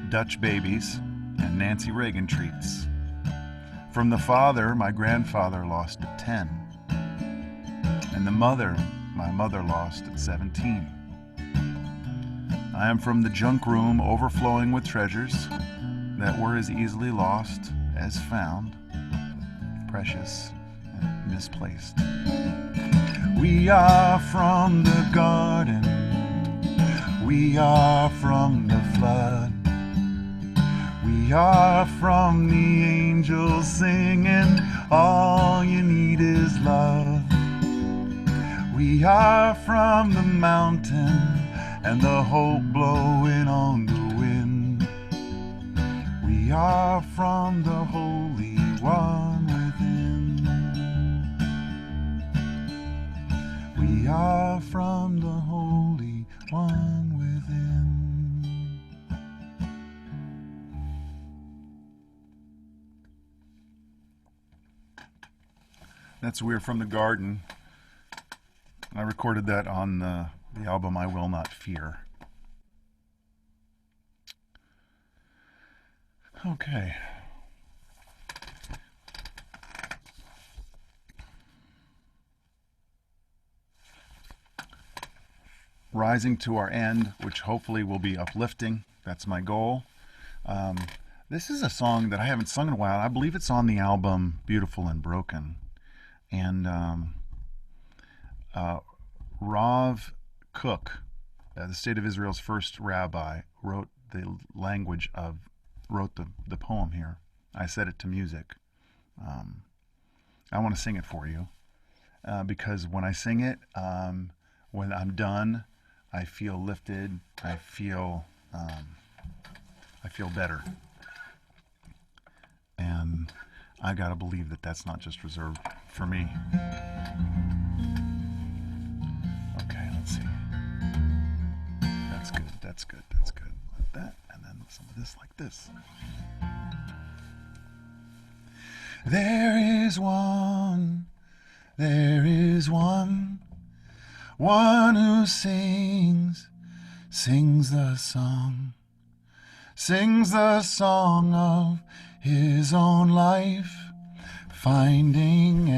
Dutch babies and Nancy Reagan treats. From the father my grandfather lost at 10, and the mother my mother lost at 17. I am from the junk room overflowing with treasures that were as easily lost as found, precious and misplaced. We are from the garden, we are from the flood, we are from the angels singing, all you need is love. We are from the mountain and the hope blowing on the wind. We are from the Holy One within. We are from the Holy One within. That's We're From the Garden. I recorded that on the album I Will Not Fear. Okay. Rising to our end, which hopefully will be uplifting. That's my goal. This is a song that I haven't sung in a while. I believe it's on the album Beautiful and Broken. And Rav Cook the state of Israel's first rabbi, wrote the poem here. I set it to music. I want to sing it for you because when I sing it, when I'm done, I feel lifted. I feel better. And I gotta believe that that's not just reserved for me. Okay, let's see. That's good, that's good, that's good. Like that, and then some of this like this. There is one who sings the song of his own life, finding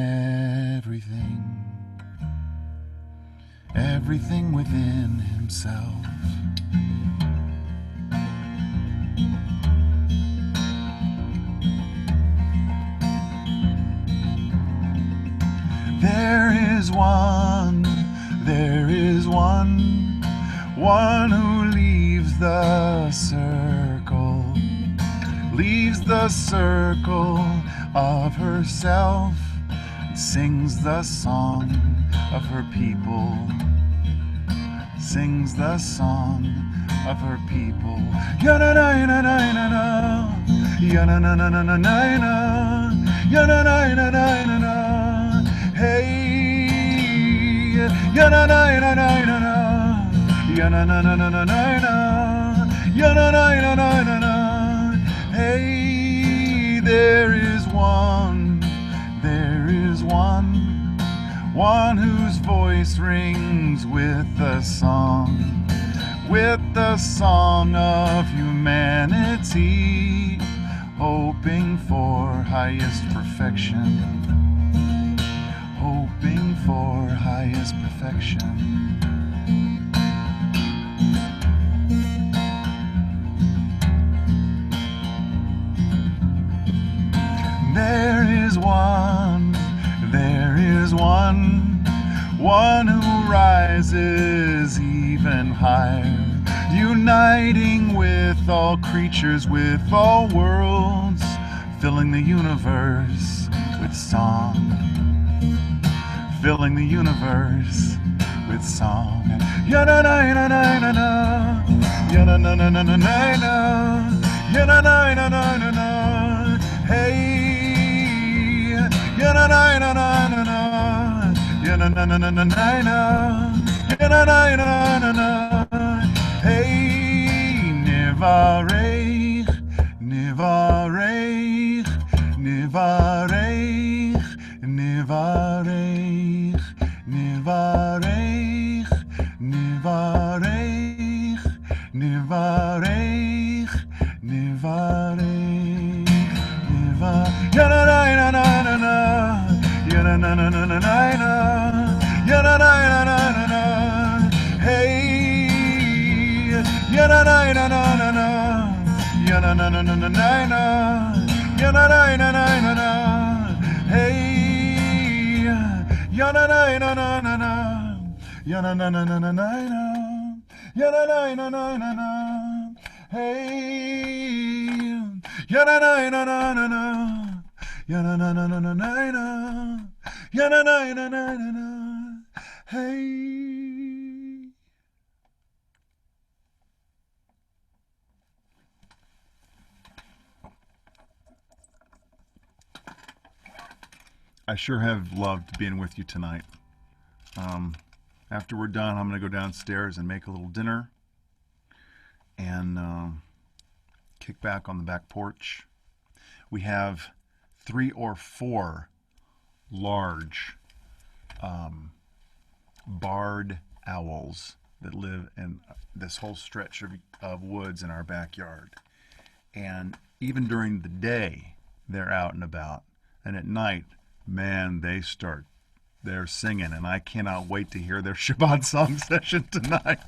everything within himself. There is one who leaves the circle of herself, and sings the song of her people, sings the song of her people. Ya-na-na-na-na-na-na, ya-na-na-na-na-na-na, ya-na-na-na-na-na-na, hey, ya-na-na-na-na-na-na, ya-na-na-na-na-na-na, ya-na-na-na-na-na-na, hey, there is one whose voice rings with the song of humanity, hoping for highest perfection, hoping for highest perfection. There is one who rises even higher, uniting with all creatures, with all worlds, filling the universe with song, filling the universe with song. Ya-na-na-na-na-na-na, ya-na-na-na-na-na-na, ya-na-na-na-na-na-na, hey, ya-na-na-na-na-na-na, ya-na-na-na-na-na-na, ya-na-na-na-na-na, hey, Nivarech, Nivarech, Nivarech, Nivarech, Nivarech, Nivarech, Nivarech, Nivarech, Nivarech, ya-na-na-na-na-na-na, ya-na-na-na-na-na-na, ya-na-na-na-na-na-na, hey, ya-na-na-na-na-na-na, ya-na-na-na-na-na-na, ya-na-na-na-na-na-na, hey, ya-na-na-na-na-na-na, ya-na-na-na-na-na-na, ya-na-na-na-na-na-na, hey, ya-na-na-na-na-na-na, ya-na-na-na-na-na-na, ya-na-na-na-na-na-na, hey. I sure have loved being with you tonight. After we're done, I'm going to go downstairs and make a little dinner and kick back on the back porch. We have 3 or 4 large barred owls that live in this whole stretch of woods in our backyard. And even during the day, they're out and about. And at night, man, they're singing, and I cannot wait to hear their Shabbat song session tonight.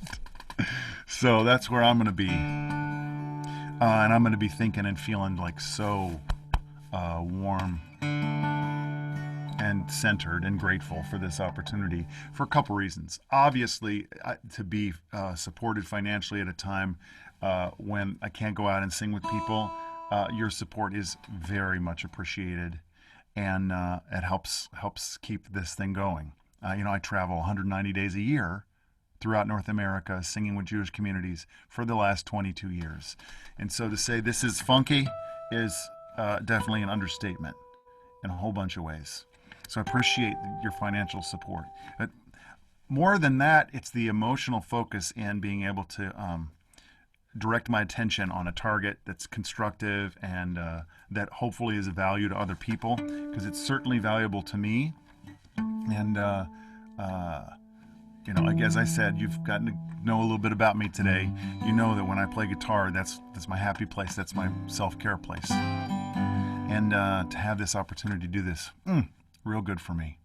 So that's where I'm going to be. And I'm going to be thinking and feeling like so warm and centered and grateful for this opportunity for a couple reasons. Obviously, to be supported financially at a time when I can't go out and sing with people, your support is very much appreciated, and it helps keep this thing going. I travel 190 days a year throughout North America singing with Jewish communities for the last 22 years. And so to say this is funky is definitely an understatement in a whole bunch of ways. So I appreciate your financial support. But more than that, it's the emotional focus in being able to direct my attention on a target that's constructive and that hopefully is of value to other people, because it's certainly valuable to me. And like as I said, you've gotten to know a little bit about me today. You know that when I play guitar, that's my happy place. That's my self-care place. And to have this opportunity to do this, real good for me.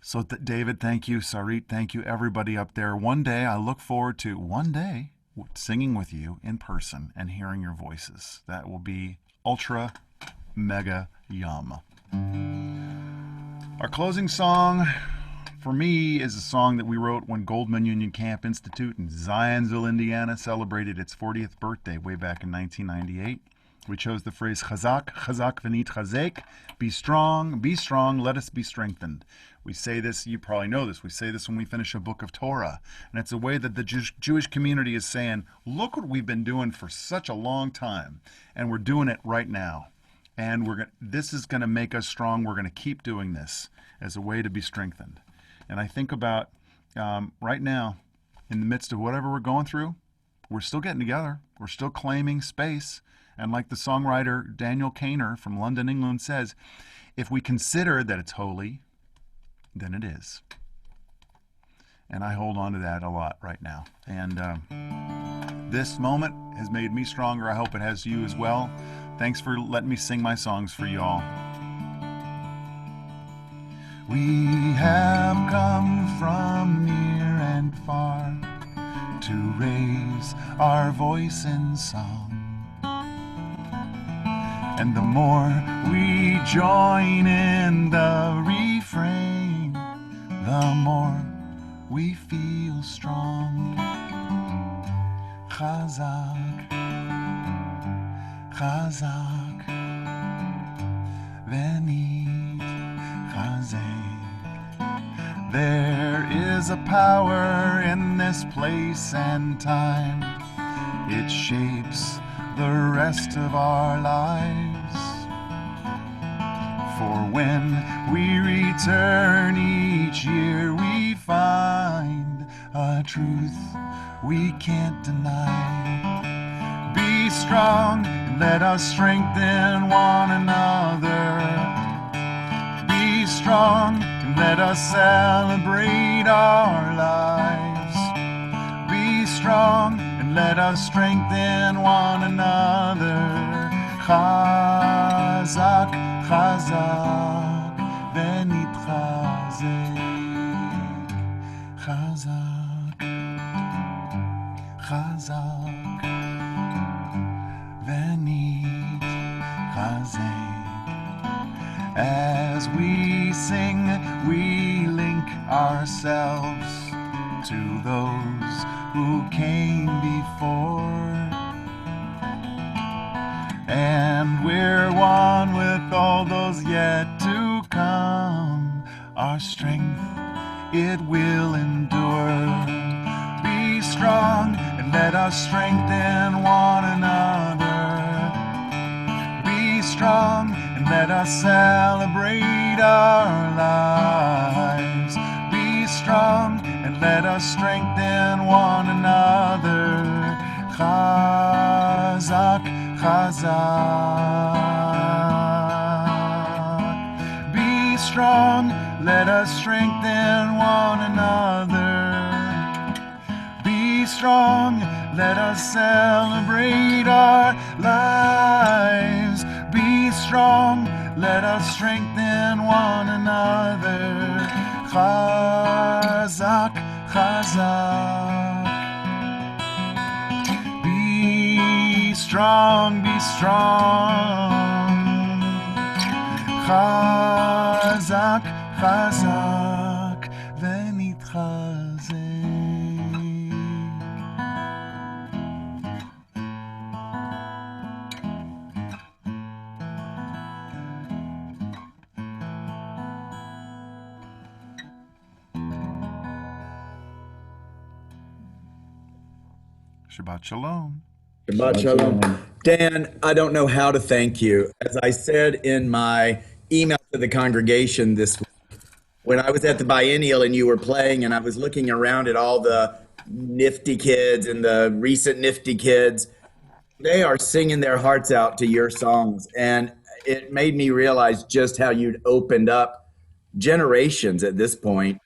So David, thank you. Sarit, thank you. Everybody up there. One day, I look forward to singing with you in person and hearing your voices. That will be ultra, mega yum. Our closing song for me is a song that we wrote when Goldman Union Camp Institute in Zionsville, Indiana celebrated its 40th birthday way back in 1998. We chose the phrase chazak, chazak v'nit chazek, be strong, let us be strengthened. We say this, you probably know this, we say this when we finish a book of Torah. And it's a way that the Jewish community is saying, look what we've been doing for such a long time, and we're doing it right now. And this is going to make us strong. We're going to keep doing this as a way to be strengthened. And I think about right now, in the midst of whatever we're going through, we're still getting together. We're still claiming space. And like the songwriter Daniel Kaner from London, England says, if we consider that it's holy, then it is. And I hold on to that a lot right now. And this moment has made me stronger. I hope it has you as well. Thanks for letting me sing my songs for you all. We have come from near and far to raise our voice in song. And the more we join in the refrain, the more we feel strong. Chazak, chazak, v'nit chazek. There is a power in this place and time. It shapes the rest of our lives. For when we return each year, we find a truth we can't deny. Be strong and let us strengthen one another. Be strong and let us celebrate our lives. Be strong and let us strengthen one another. Chazak, chazak, v'nit chazek. Chazak, chazak, v'nit chazek. As we sing, we link ourselves to those who came before. And we're one with all those yet to come. Our strength, it will endure. Be strong and let us strengthen one another. Be strong and let us celebrate our lives. Be strong and let us strengthen one another. Chazak, chazak. Be strong, let us strengthen one another. Be strong, let us celebrate our lives. Be strong, let us strengthen one another. Chazak, chazak. Be strong, be strong. Chazak. חזק ונתחזק. Shabbat Shalom. Shabbat Shalom. Dan, I don't know how to thank you. As I said in my email to the congregation this week, when I was at the biennial and you were playing and I was looking around at all the nifty kids and the recent nifty kids, they are singing their hearts out to your songs. And it made me realize just how you'd opened up generations at this point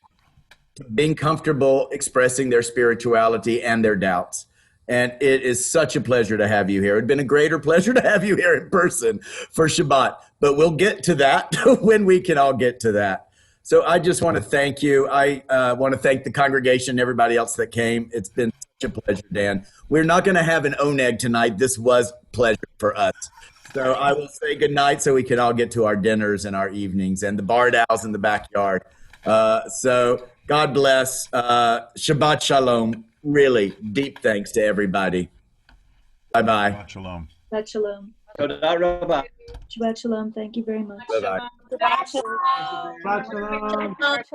to being comfortable expressing their spirituality and their doubts. And it is such a pleasure to have you here. It'd been a greater pleasure to have you here in person for Shabbat, but we'll get to that when we can all get to that. So I just want to thank you. I want to thank the congregation and everybody else that came. It's been such a pleasure, Dan. We're not going to have an oneg tonight. This was pleasure for us. So I will say good night so we can all get to our dinners and our evenings and the bardows in the backyard. So God bless. Shabbat Shalom. Really deep thanks to everybody. Bye-bye. Shabbat Shalom. Shabbat Shalom. Toda Rabba. Shabbat Shalom. Thank you very much. Bye-bye. Shabbat Shalom.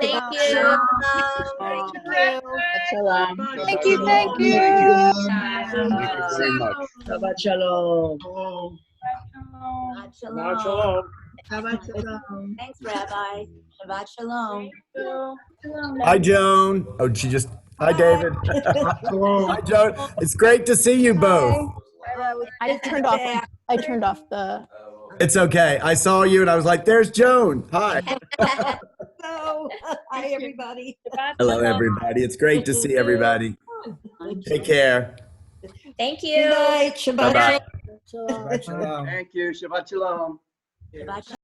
Thank you. Thank you. Thank you. Thank you very much. Shabbat Shalom. Shabbat Shalom. Shabbat Shalom. Thanks, Rabbi. Shabbat Shalom. Hi, Joan. Oh, she just. Hi, David. Hi, Joan. It's great to see you both. I turned off. I turned off the. It's okay. I saw you and I was like, there's Joan. Hi. So, hi, everybody. Hello, everybody. It's great to see everybody. Take care. Thank you. Good night. Shabbat Bye-bye. Shabbat Shalom. Thank you. Shabbat Shalom. Shabbat